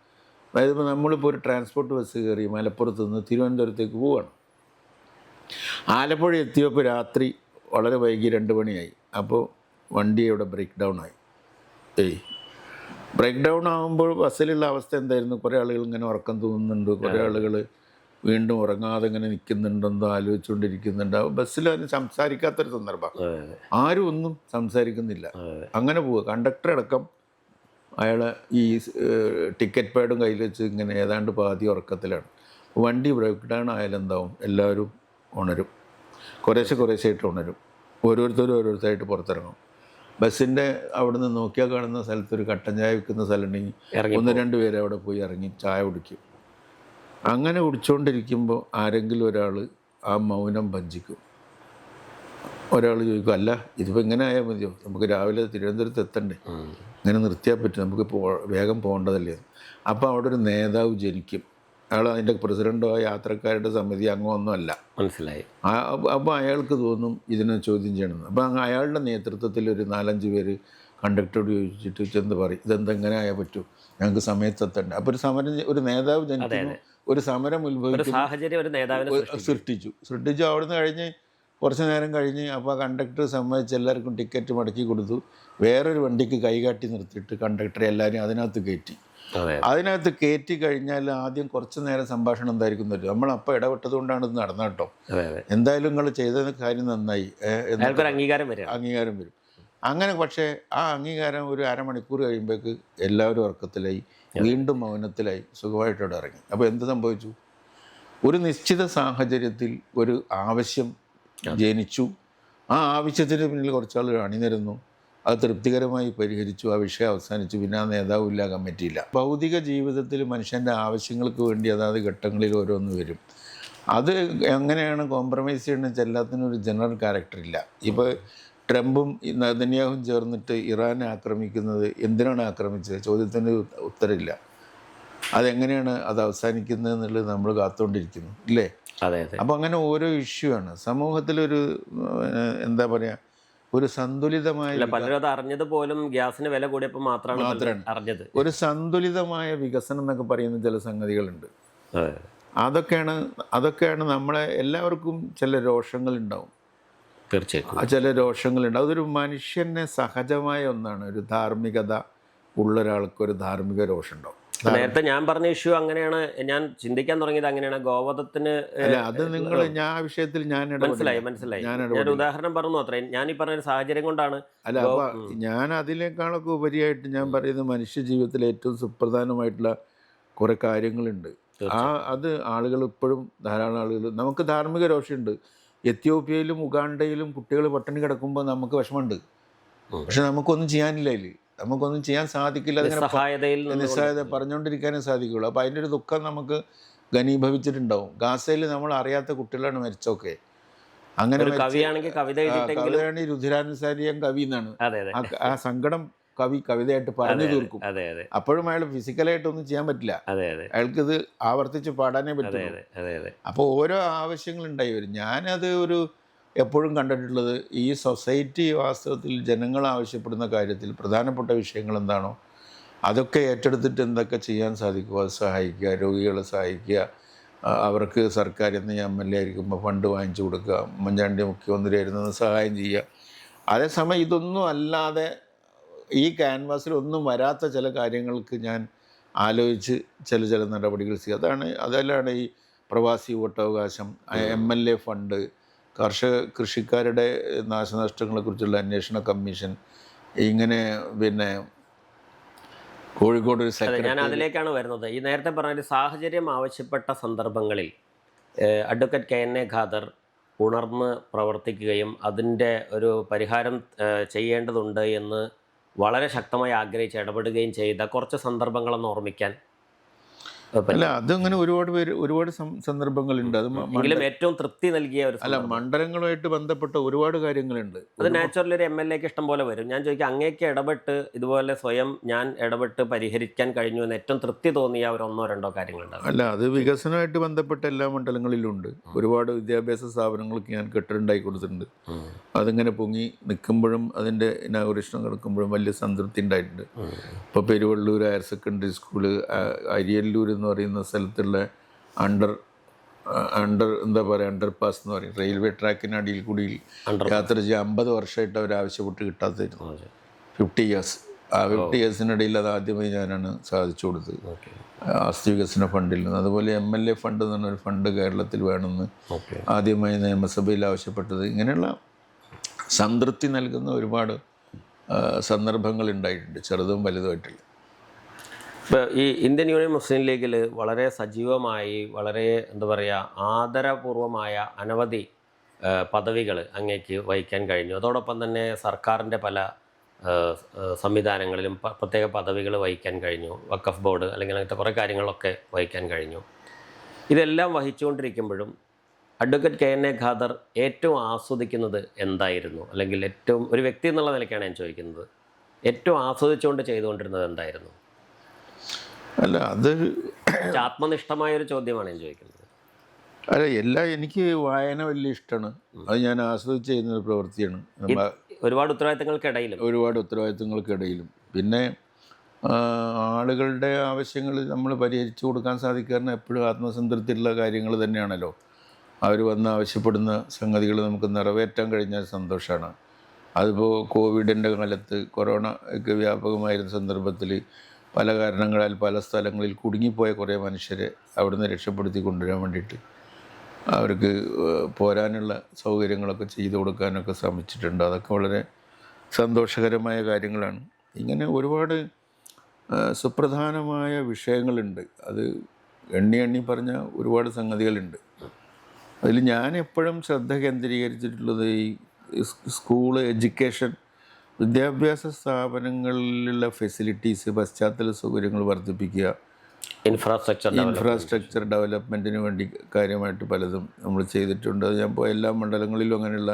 അതായത് ഇപ്പോൾ നമ്മളിപ്പോൾ ഒരു ട്രാൻസ്പോർട്ട് ബസ് കയറി മലപ്പുറത്ത് നിന്ന് തിരുവനന്തപുരത്തേക്ക് പോവുകയാണ്. ആലപ്പുഴ എത്തിയപ്പോൾ രാത്രി വളരെ വൈകി 2 മണിയായി. അപ്പോൾ വണ്ടി ഇവിടെ ബ്രേക്ക് ഡൗൺ ആയി. ബ്രേക്ക് ഡൗൺ ആകുമ്പോൾ ബസ്സിലുള്ള അവസ്ഥ എന്തായിരുന്നു? കുറേ ആളുകൾ ഇങ്ങനെ ഉറക്കം തൂങ്ങുന്നുണ്ട്, കുറേ ആളുകൾ വീണ്ടും ഉറങ്ങാതെ ഇങ്ങനെ നിൽക്കുന്നുണ്ടെന്നോ ആലോചിച്ചുകൊണ്ടിരിക്കുന്നുണ്ട്. ബസ്സിൽ അതിന് സംസാരിക്കാത്തൊരു സന്ദർഭം, ആരും ഒന്നും സംസാരിക്കുന്നില്ല. അങ്ങനെ പോവുക. കണ്ടക്ടർ അടക്കം അയാളെ ഈ ടിക്കറ്റ് പാഡും കയ്യിൽ വെച്ച് ഇങ്ങനെ ഏതാണ്ട് പാതി ഉറക്കത്തിലാണ്. വണ്ടി ബ്രേക്ക് ഡൗൺ ആയാലെന്താവും? എല്ലാവരും ഉണരും, കുറേശ്ശായിട്ട് ഉണരും. ഓരോരുത്തരായിട്ട് പുറത്തിറങ്ങും. ബസ്സിൻ്റെ അവിടെ നിന്ന് നോക്കിയാൽ കാണുന്ന സ്ഥലത്ത് ഒരു കട്ടൻ ചായ വിൽക്കുന്ന സ്ഥലം ഉണ്ടെങ്കിൽ 1-2 പേര് അവിടെ പോയി ഇറങ്ങി ചായ കുടിക്കും. അങ്ങനെ കുടിച്ചുകൊണ്ടിരിക്കുമ്പോൾ ആരെങ്കിലും ഒരാൾ ആ മൗനം ഭഞ്ജിക്കും. ഒരാൾ ചോദിക്കും, അല്ല ഇതിപ്പോൾ ഇങ്ങനെ ആയാൽ മതിയോ? നമുക്ക് രാവിലെ തിരുവനന്തപുരത്ത് എത്തണ്ടേ? ഇങ്ങനെ നിർത്തിയാൽ പറ്റും, നമുക്ക് വേഗം പോകേണ്ടതല്ലേ? അപ്പോൾ അവിടെ ഒരു നേതാവ് ജനിക്കും. അയാൾ അതിൻ്റെ പ്രസിഡൻ്റോ യാത്രക്കാരുടെ സമിതി അംഗമൊന്നും അല്ല. മനസ്സിലായി. അപ്പോൾ അയാൾക്ക് തോന്നും ഇതിനെ ചോദ്യം ചെയ്യണമെന്ന്. അപ്പോൾ അയാളുടെ നേതൃത്വത്തിൽ ഒരു 4-5 പേര് കണ്ടക്ടറോട് ചോദിച്ചിട്ട് ചെന്ന് പറയും, ഇതെന്തെങ്ങനെ ആയാൽ പറ്റും, ഞങ്ങൾക്ക് സമയത്തെത്തണ്ടേ? അപ്പോൾ ഒരു നേതാവ് ജനിക്കുന്നു, ഒരു സമരം ഉത്ഭവിക്കുന്നു, സൃഷ്ടിച്ചു. അവിടുന്ന് കഴിഞ്ഞ് കുറച്ച് നേരം കഴിഞ്ഞ് അപ്പോൾ കണ്ടക്ടർ സമ്മതിച്ച് എല്ലാവർക്കും ടിക്കറ്റ് മടക്കി കൊടുത്തു. വേറൊരു വണ്ടിക്ക് കൈകാട്ടി നിർത്തിയിട്ട് കണ്ടക്ടറെ എല്ലാവരും അതിനകത്ത് കയറ്റി കഴിഞ്ഞാൽ ആദ്യം കുറച്ച് നേരം സംഭാഷണം എന്തായിരിക്കും തരും. നമ്മളപ്പോൾ ഇടപെട്ടത് കൊണ്ടാണ് ഇത് നടന്നത് കേട്ടോ, എന്തായാലും നിങ്ങൾ ചെയ്ത കാര്യം നന്നായി, അംഗീകാരം വരും. അങ്ങനെ പക്ഷേ ആ അംഗീകാരം ഒരു അരമണിക്കൂർ കഴിയുമ്പോഴേക്ക് എല്ലാവരും ഉറക്കത്തിലായി, വീണ്ടും മൗനത്തിലായി, സുഖമായിട്ടവിടെ ഇറങ്ങി. അപ്പോൾ എന്ത് സംഭവിച്ചു? ഒരു നിശ്ചിത സാഹചര്യത്തിൽ ഒരു ആവശ്യം ജനിച്ചു. ആ ആവശ്യത്തിന് പിന്നിൽ കുറച്ചാൾ അണിനിരന്നു, അത് തൃപ്തികരമായി പരിഹരിച്ചു, ആ വിഷയം അവസാനിച്ചു. പിന്നെ ആ നേതാവും ഇല്ല, കമ്മിറ്റിയില്ല. ഭൗതിക ജീവിതത്തിൽ മനുഷ്യൻ്റെ ആവശ്യങ്ങൾക്ക് വേണ്ടി അതാത് ഘട്ടങ്ങളിൽ ഓരോന്ന് വരും. അത് എങ്ങനെയാണ് കോംപ്രമൈസ് ചെയ്യണമെന്ന് വെച്ചാൽ എല്ലാത്തിനും ഒരു ജനറൽ ക്യാരക്ടറില്ല. ഇപ്പോൾ ട്രംപും നെതന്യാഹുവും ചേർന്നിട്ട് ഇറാനെ ആക്രമിക്കുന്നത് എന്തിനാണ് ആക്രമിച്ചത്? ചോദ്യത്തിന് ഉത്തരമില്ല. അതെങ്ങനെയാണ് അത് അവസാനിക്കുന്നത് എന്നുള്ളത് നമ്മൾ കാത്തുകൊണ്ടിരിക്കുന്നു, ഇല്ലേ? അപ്പോൾ അങ്ങനെ ഓരോ ഇഷ്യൂ ആണ് സമൂഹത്തിലൊരു എന്താ പറയുക, ഒരു സന്തുലിതമായ, പലരും അറിഞ്ഞത് പോലും ഗ്യാസിന് വില കൂടിയപ്പോൾ മാത്രമാണ് അറിഞ്ഞത്. ഒരു സന്തുലിതമായ വികസനം എന്നൊക്കെ പറയുന്ന ചില സംഗതികളുണ്ട്. അതൊക്കെയാണ് നമ്മളെ എല്ലാവർക്കും ചില രോഷങ്ങളുണ്ടാവും. തീർച്ചയായിട്ടും ചില രോഷങ്ങളുണ്ട്. അതൊരു മനുഷ്യനെ സഹജമായ ഒന്നാണ്. ഒരു ധാർമ്മികത ഉള്ള ഒരാൾക്ക് ഒരു ധാർമ്മിക രോഷം ഉണ്ടാവും. നേരത്തെ ഞാൻ പറഞ്ഞ ഇഷ്യൂ അങ്ങനെയാണ്, ഞാൻ ചിന്തിക്കാൻ തുടങ്ങിയത് അങ്ങനെയാണ്. ഗോവധത്തിന് അത് നിങ്ങൾ ഞാൻ ആ വിഷയത്തിൽ മനസ്സിലായി ഞാൻ ഉദാഹരണം പറഞ്ഞു അത്ര. ഞാൻ ഈ പറഞ്ഞ സാഹചര്യം കൊണ്ടാണ്. അല്ല, അപ്പോൾ ഞാൻ അതിനേക്കാളൊക്കെ ഉപരിയായിട്ട് ഞാൻ പറയുന്നത് മനുഷ്യ ജീവിതത്തിൽ ഏറ്റവും സുപ്രധാനമായിട്ടുള്ള കുറേ കാര്യങ്ങളുണ്ട്. അത് ആളുകൾ ഇപ്പോഴും ധാരാളം ആളുകൾ, നമുക്ക് ധാർമ്മിക രോഷമുണ്ട്. എത്യോപ്യയിലും ഉഗാണ്ടയിലും കുട്ടികൾ പട്ടിണി കിടക്കുമ്പോൾ നമുക്ക് വിഷമമുണ്ട്. പക്ഷെ നമുക്കൊന്നും ചെയ്യാനില്ല, നമുക്കൊന്നും ചെയ്യാൻ സാധിക്കില്ല. നിസ്സഹായത പറഞ്ഞുകൊണ്ടിരിക്കാനേ സാധിക്കുള്ളൂ. അപ്പോൾ അതിൻ്റെ ഒരു ദുഃഖം നമുക്ക് ഘനീഭവിച്ചിട്ടുണ്ടാവും. ഗാസയിൽ നമ്മൾ അറിയാത്ത കുട്ടികളാണ് മരിച്ചൊക്കെ. അങ്ങനെ കവിതയാണെങ്കിൽ രുധിരാനുസാരിയം കവി എന്നാണ്. ആ സങ്കടം കവിതയായിട്ട് പറഞ്ഞു തീർക്കും. അപ്പോഴും അയാൾ ഫിസിക്കലായിട്ടൊന്നും ചെയ്യാൻ പറ്റില്ല, അയാൾക്കിത് ആവർത്തിച്ച് പാടാനേ പറ്റുള്ളൂ. അപ്പോൾ ഓരോ ആവശ്യങ്ങളുണ്ടായി വരും. ഞാനത് എപ്പോഴും കണ്ടിട്ടുള്ളത്, ഈ സൊസൈറ്റി വാസ്തവത്തിൽ ജനങ്ങൾ ആവശ്യപ്പെടുന്ന കാര്യത്തിൽ പ്രധാനപ്പെട്ട വിഷയങ്ങൾ എന്താണോ അതൊക്കെ ഏറ്റെടുത്തിട്ട് എന്തൊക്കെ ചെയ്യാൻ സാധിക്കുമോ അത് സഹായിക്കുക. രോഗികളെ സഹായിക്കുക, അവർക്ക് സർക്കാർ എന്ന് MLA ആയിരിക്കുമ്പോൾ ഫണ്ട് വാങ്ങിച്ചു കൊടുക്കുക, ഉമ്മൻചാണ്ടി മുഖ്യമന്ത്രി ആയിരുന്നത് സഹായം ചെയ്യുക. അതേസമയം ഇതൊന്നും അല്ലാതെ ഈ ക്യാൻവാസിലൊന്നും വരാത്ത ചില കാര്യങ്ങൾക്ക് ഞാൻ ആലോചിച്ച് ചില നടപടികൾ ചെയ്യുക. അതെല്ലാം ഈ പ്രവാസി വോട്ടവകാശം, MLA ഫണ്ട്, കൃഷിക്കാരുടെ നാശനഷ്ടങ്ങളെക്കുറിച്ചുള്ള അന്വേഷണ കമ്മീഷൻ, ഇങ്ങനെ പിന്നെ കോഴിക്കോട് ഒരു സെക്രട്ടറി. ഞാൻ അതിലേക്കാണ് വരുന്നത്. ഈ നേരത്തെ പറഞ്ഞ സാഹചര്യം ആവശ്യപ്പെട്ട സന്ദർഭങ്ങളിൽ അഡ്വക്കേറ്റ് KNA ഖാദർ, ഉണർന്ന് പ്രവർത്തിക്കുകയും അതിൻ്റെ ഒരു പരിഹാരം ചെയ്യേണ്ടതുണ്ട് എന്ന് വളരെ ശക്തമായി ആഗ്രഹിച്ച് ഇടപെടുകയും ചെയ്ത കുറച്ച് സന്ദർഭങ്ങളൊന്ന് ഓർമ്മിക്കാൻ അല്ല, അതങ്ങനെ ഒരുപാട് സന്ദർഭങ്ങളുണ്ട്. അത് എങ്കിലും ഏറ്റവും തൃപ്തി നൽകിയ ഒരു അല്ല, മണ്ഡലങ്ങളുമായിട്ട് ബന്ധപ്പെട്ട ഒരുപാട് കാര്യങ്ങളുണ്ട്. അത് നാച്ചുറലി ഒരു MLA ക്ക് ഇഷ്ടം പോലെ വരും. ഞാൻ ചോദിക്കാം, അങ്ങേക്ക് ഇടപെട്ട് ഇതുപോലെ സ്വയം ഞാൻ ഇടപെട്ട് പരിഹരിക്കാൻ കഴിഞ്ഞു എന്ന് ഏറ്റവും തൃപ്തി തോന്നിയ ഒരു 1-2 കാര്യങ്ങളുണ്ടാവും? അല്ല, അത് വികസനമായിട്ട് ബന്ധപ്പെട്ട എല്ലാ മണ്ഡലങ്ങളിലും ഉണ്ട്. ഒരുപാട് വിദ്യാഭ്യാസ സ്ഥാപനങ്ങൾക്ക് ഞാൻ കെട്ടിടമുണ്ടാക്കി കൊടുത്തിട്ടുണ്ട്. അതിങ്ങനെ പൊങ്ങി നിൽക്കുമ്പോഴും അതിൻ്റെ ഇനാഗുറേഷൻ നടക്കുമ്പോഴും വലിയ സംതൃപ്തി ഉണ്ടായിട്ടുണ്ട്. ഇപ്പോൾ Peruvallur higher secondary school, Ariyalur എന്ന് പറയുന്ന സ്ഥലത്തുള്ള അണ്ടർ എന്താ പറയുക, അണ്ടർപാസ് എന്ന് പറയും, റെയിൽവേ ട്രാക്കിന് അടിയിൽ കൂടി യാത്ര ചെയ്യാൻ 50 വർഷമായിട്ട് അവർ ആവശ്യപ്പെട്ട് കിട്ടാത്തായിരുന്നു. 50 ഇയേഴ്സ്. ആ 50 ഇയേഴ്സിനിടയിൽ അത് ആദ്യമായി ഞാനാണ് സാധിച്ചു കൊടുത്തത് ആസ്തി വികസന ഫണ്ടിൽ നിന്ന്. അതുപോലെ MLA ഫണ്ട് എന്ന് പറഞ്ഞൊരു ഫണ്ട് കേരളത്തിൽ വേണമെന്ന് ആദ്യമായി നിയമസഭയിൽ ആവശ്യപ്പെട്ടത്. ഇങ്ങനെയുള്ള സംതൃപ്തി നൽകുന്ന ഒരുപാട് സന്ദർഭങ്ങൾ ഉണ്ടായിട്ടുണ്ട്, ചെറുതും വലുതുമായിട്ടുള്ള. ഇപ്പോൾ ഈ ഇന്ത്യൻ യൂണിയൻ മുസ്ലിം ലീഗിൽ വളരെ സജീവമായി, വളരെ എന്താ പറയുക, ആദരപൂർവമായ അനവധി പദവികൾ അങ്ങേക്ക് വഹിക്കാൻ കഴിഞ്ഞു. അതോടൊപ്പം തന്നെ സർക്കാരിൻ്റെ പല സംവിധാനങ്ങളിലും പ്രത്യേക പദവികൾ വഹിക്കാൻ കഴിഞ്ഞു. വഖഫ് ബോർഡ് അല്ലെങ്കിൽ അങ്ങനത്തെ കുറേ കാര്യങ്ങളൊക്കെ വഹിക്കാൻ കഴിഞ്ഞു. ഇതെല്ലാം വഹിച്ചുകൊണ്ടിരിക്കുമ്പോഴും അഡ്വക്കേറ്റ് KNA ഖാദർ ഏറ്റവും ആസ്വദിക്കുന്നത് എന്തായിരുന്നു? അല്ലെങ്കിൽ ഏറ്റവും ഒരു വ്യക്തി എന്നുള്ള നിലയ്ക്കാണ് ഞാൻ ചോദിക്കുന്നത്, ഏറ്റവും ആസ്വദിച്ചുകൊണ്ട് ചെയ്തുകൊണ്ടിരുന്നത് എന്തായിരുന്നു? അല്ല, അത് ആത്മനിഷ്ഠമായൊരു ചോദ്യമാണ് ഞാൻ ചോദിക്കുന്നത്. അല്ല, എനിക്ക് വായന വലിയ ഇഷ്ടമാണ്. അത് ഞാൻ ആസ്വദിച്ച് ചെയ്യുന്ന ഒരു പ്രവൃത്തിയാണ്. ഒരുപാട് ഉത്തരവാദിത്തങ്ങൾക്കിടയിലും പിന്നെ ആളുകളുടെ ആവശ്യങ്ങൾ നമ്മൾ പരിഹരിച്ചു കൊടുക്കാൻ സാധിക്കാറുണ്ട് എപ്പോഴും ആത്മസംതൃപ്തിയുള്ള കാര്യങ്ങൾ തന്നെയാണല്ലോ. അവർ വന്ന് ആവശ്യപ്പെടുന്ന സംഗതികൾ നമുക്ക് നിറവേറ്റാൻ കഴിഞ്ഞാൽ സന്തോഷമാണ്. അതിപ്പോൾ കോവിഡിൻ്റെ കാലത്ത്, കൊറോണ ഒക്കെ വ്യാപകമായിരുന്ന സന്ദർഭത്തിൽ പല കാരണങ്ങളാൽ പല സ്ഥലങ്ങളിൽ കുടുങ്ങിപ്പോയ കുറേ മനുഷ്യരെ അവിടുന്ന് രക്ഷപ്പെടുത്തി കൊണ്ടുവരാൻ വേണ്ടിയിട്ട് അവർക്ക് പോരാനുള്ള സൗകര്യങ്ങളൊക്കെ ചെയ്തു കൊടുക്കാനൊക്കെ ശ്രമിച്ചിട്ടുണ്ട്. അതൊക്കെ വളരെ സന്തോഷകരമായ കാര്യങ്ങളാണ്. ഇങ്ങനെ ഒരുപാട് സുപ്രധാനമായ വിഷയങ്ങളുണ്ട്. അത് എണ്ണി പറഞ്ഞ ഒരുപാട് സംഗതികളുണ്ട്. അതിൽ ഞാൻ എപ്പോഴും ശ്രദ്ധ കേന്ദ്രീകരിച്ചിട്ടുള്ളത് ഈ സ്കൂൾ എഡ്യൂക്കേഷൻ, വിദ്യാഭ്യാസ സ്ഥാപനങ്ങളിലുള്ള ഫെസിലിറ്റീസ്, പശ്ചാത്തല സൗകര്യങ്ങൾ വർദ്ധിപ്പിക്കുക, ഇൻഫ്രാസ്ട്രക്ചർ ഡെവലപ്മെൻറ്റിന് വേണ്ടി കാര്യമായിട്ട് പലതും നമ്മൾ ചെയ്തിട്ടുണ്ട്. അത് ഞാൻ ഇപ്പോൾ എല്ലാ മണ്ഡലങ്ങളിലും അങ്ങനെയുള്ള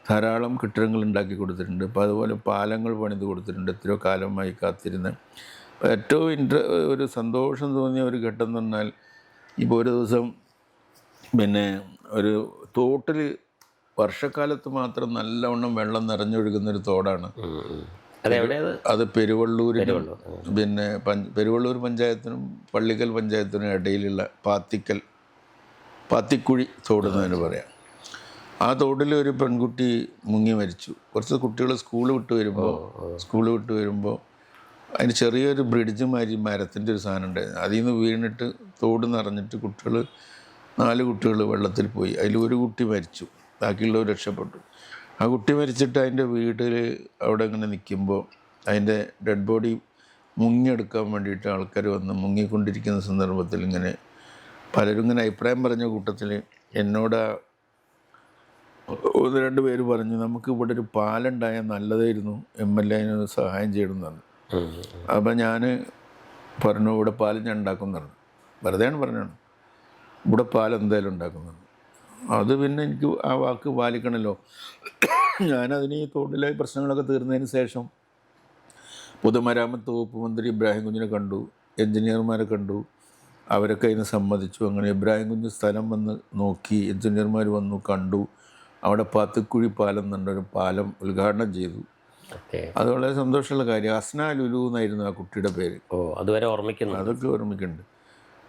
ധാരാളം കെട്ടിടങ്ങൾ ഉണ്ടാക്കി കൊടുത്തിട്ടുണ്ട്. അപ്പോൾ അതുപോലെ പാലങ്ങൾ പണിത് കൊടുത്തിട്ടുണ്ട്. എത്രയോ കാലമായി കാത്തിരുന്ന. ഏറ്റവും ഒരു സന്തോഷം തോന്നിയ ഒരു ഘട്ടം എന്ന് പറഞ്ഞാൽ, ഇപ്പോൾ ഒരു ദിവസം പിന്നെ ഒരു തോട്ടിൽ വർഷക്കാലത്ത് മാത്രം നല്ലവണ്ണം വെള്ളം നിറഞ്ഞൊഴുകുന്നൊരു തോടാണ്. അത് പെരുവള്ളൂരിനും പിന്നെ പെരുവള്ളൂർ പഞ്ചായത്തിനും പള്ളിക്കൽ പഞ്ചായത്തിനും ഇടയിലുള്ള പാത്തിക്കുഴി തോട് എന്ന് പറയാം. ആ തോടിൽ ഒരു പെൺകുട്ടി മുങ്ങി മരിച്ചു. കുറച്ച് കുട്ടികൾ സ്കൂൾ വിട്ട് വരുമ്പോൾ അതിന് ചെറിയൊരു ബ്രിഡ്ജ് മാതിരി മരത്തിൻ്റെ ഒരു സാധനം ഉണ്ടായിരുന്നു. അതിൽ നിന്ന് വീണിട്ട് തോട് നിറഞ്ഞിട്ട് 4 കുട്ടികൾ വെള്ളത്തിൽ പോയി. അതിൽ ഒരു കുട്ടി മരിച്ചു, ബാക്കിയുള്ളവർ രക്ഷപ്പെട്ടു. ആ കുട്ടി മരിച്ചിട്ട് അതിൻ്റെ വീട്ടിൽ അവിടെ ഇങ്ങനെ നിൽക്കുമ്പോൾ അതിൻ്റെ ഡെഡ് ബോഡി മുങ്ങിയെടുക്കാൻ വേണ്ടിയിട്ട് ആൾക്കാർ വന്ന് മുങ്ങിക്കൊണ്ടിരിക്കുന്ന സന്ദർഭത്തിൽ ഇങ്ങനെ പലരും ഇങ്ങനെ അഭിപ്രായം പറഞ്ഞ കൂട്ടത്തിൽ എന്നോട് 1-2 പേര് പറഞ്ഞു, നമുക്ക് ഇവിടെ ഒരു പാലുണ്ടായാൽ നല്ലതായിരുന്നു, MLA അതിന് സഹായം ചെയ്യണമെന്നാണ്. അപ്പം ഞാൻ പറഞ്ഞു, ഇവിടെ പാൽ ഞാൻ ഉണ്ടാക്കുന്നതാണ്. വെറുതെയാണ് പറഞ്ഞാണ്, ഇവിടെ പാൽ എന്തായാലും ഉണ്ടാക്കുന്നതാണ്. അത് പിന്നെ എനിക്ക് ആ വാക്ക് പാലിക്കണമല്ലോ. ഞാനതിന് ഈ തോട്ടിലെ പ്രശ്നങ്ങളൊക്കെ തീർന്നതിന് ശേഷം പൊതുമരാമത്ത് വകുപ്പ് മന്ത്രി ഇബ്രാഹിം കുഞ്ഞിനെ കണ്ടു, എൻജിനീയർമാരെ കണ്ടു. അവരൊക്കെ അതിന് സമ്മതിച്ചു. അങ്ങനെ ഇബ്രാഹിം കുഞ്ഞ് സ്ഥലം വന്ന് നോക്കി, എൻജിനീയർമാർ വന്നു കണ്ടു. അവിടെ പാത്തിക്കുഴി പാലം എന്നൊരു പാലം ഉദ്ഘാടനം ചെയ്തു. അത് വളരെ സന്തോഷമുള്ള കാര്യം. അസ്ന ലുലു എന്നായിരുന്നു ആ കുട്ടിയുടെ പേര്. അതുവരെ ഓർമ്മിക്കുന്നു. അതൊക്കെ ഓർമ്മിക്കുന്നുണ്ട്.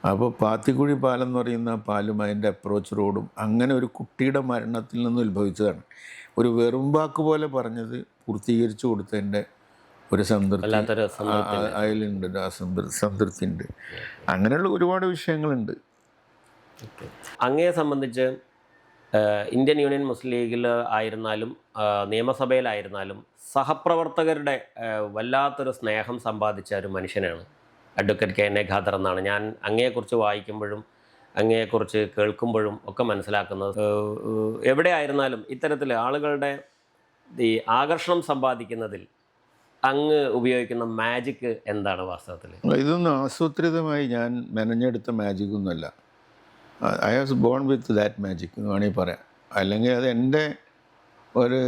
അപ്പോൾ പാത്തിക്കുഴി പാലം എന്ന് പറയുന്ന പാലും അതിൻ്റെ അപ്രോച്ച് റോഡും അങ്ങനെ ഒരു കുട്ടിയുടെ മരണത്തിൽ നിന്ന് ഉത്ഭവിച്ചതാണ്. ഒരു വെറും വാക്ക് പോലെ പറഞ്ഞത് പൂർത്തീകരിച്ചു കൊടുത്തതിൻ്റെ ഒരു സംതൃപ്തി അതിലുണ്ട്, ആ സംതൃപ്തി ഉണ്ട്. അങ്ങനെയുള്ള ഒരുപാട് വിഷയങ്ങളുണ്ട്. അങ്ങയെ സംബന്ധിച്ച് ഇന്ത്യൻ യൂണിയൻ മുസ്ലിം ലീഗിൽ ആയിരുന്നാലും നിയമസഭയിലായിരുന്നാലും സഹപ്രവർത്തകരുടെ വല്ലാത്തൊരു സ്നേഹം സമ്പാദിച്ച ഒരു മനുഷ്യനാണ് അഡ്വക്കേറ്റ് KNA ഖാദർ എന്നാണ് ഞാൻ അങ്ങയെക്കുറിച്ച് വായിക്കുമ്പോഴും അങ്ങയെക്കുറിച്ച് കേൾക്കുമ്പോഴും ഒക്കെ മനസ്സിലാക്കുന്നത്. എവിടെ ആയിരുന്നാലും ഇത്തരത്തിൽ ആളുകളുടെ ഈ ആകർഷണം സമ്പാദിക്കുന്നതിൽ അങ്ങ് ഉപയോഗിക്കുന്ന മാജിക്ക് എന്താണ് വാസ്തവത്തിൽ? ഇതൊന്നും ആസൂത്രിതമായി ഞാൻ മെനഞ്ഞെടുത്ത മാജിക്കൊന്നുമല്ല. I was born with that magic എന്ന് വേണമെങ്കിൽ പറയാം. അല്ലെങ്കിൽ അത് എൻ്റെ ഒരു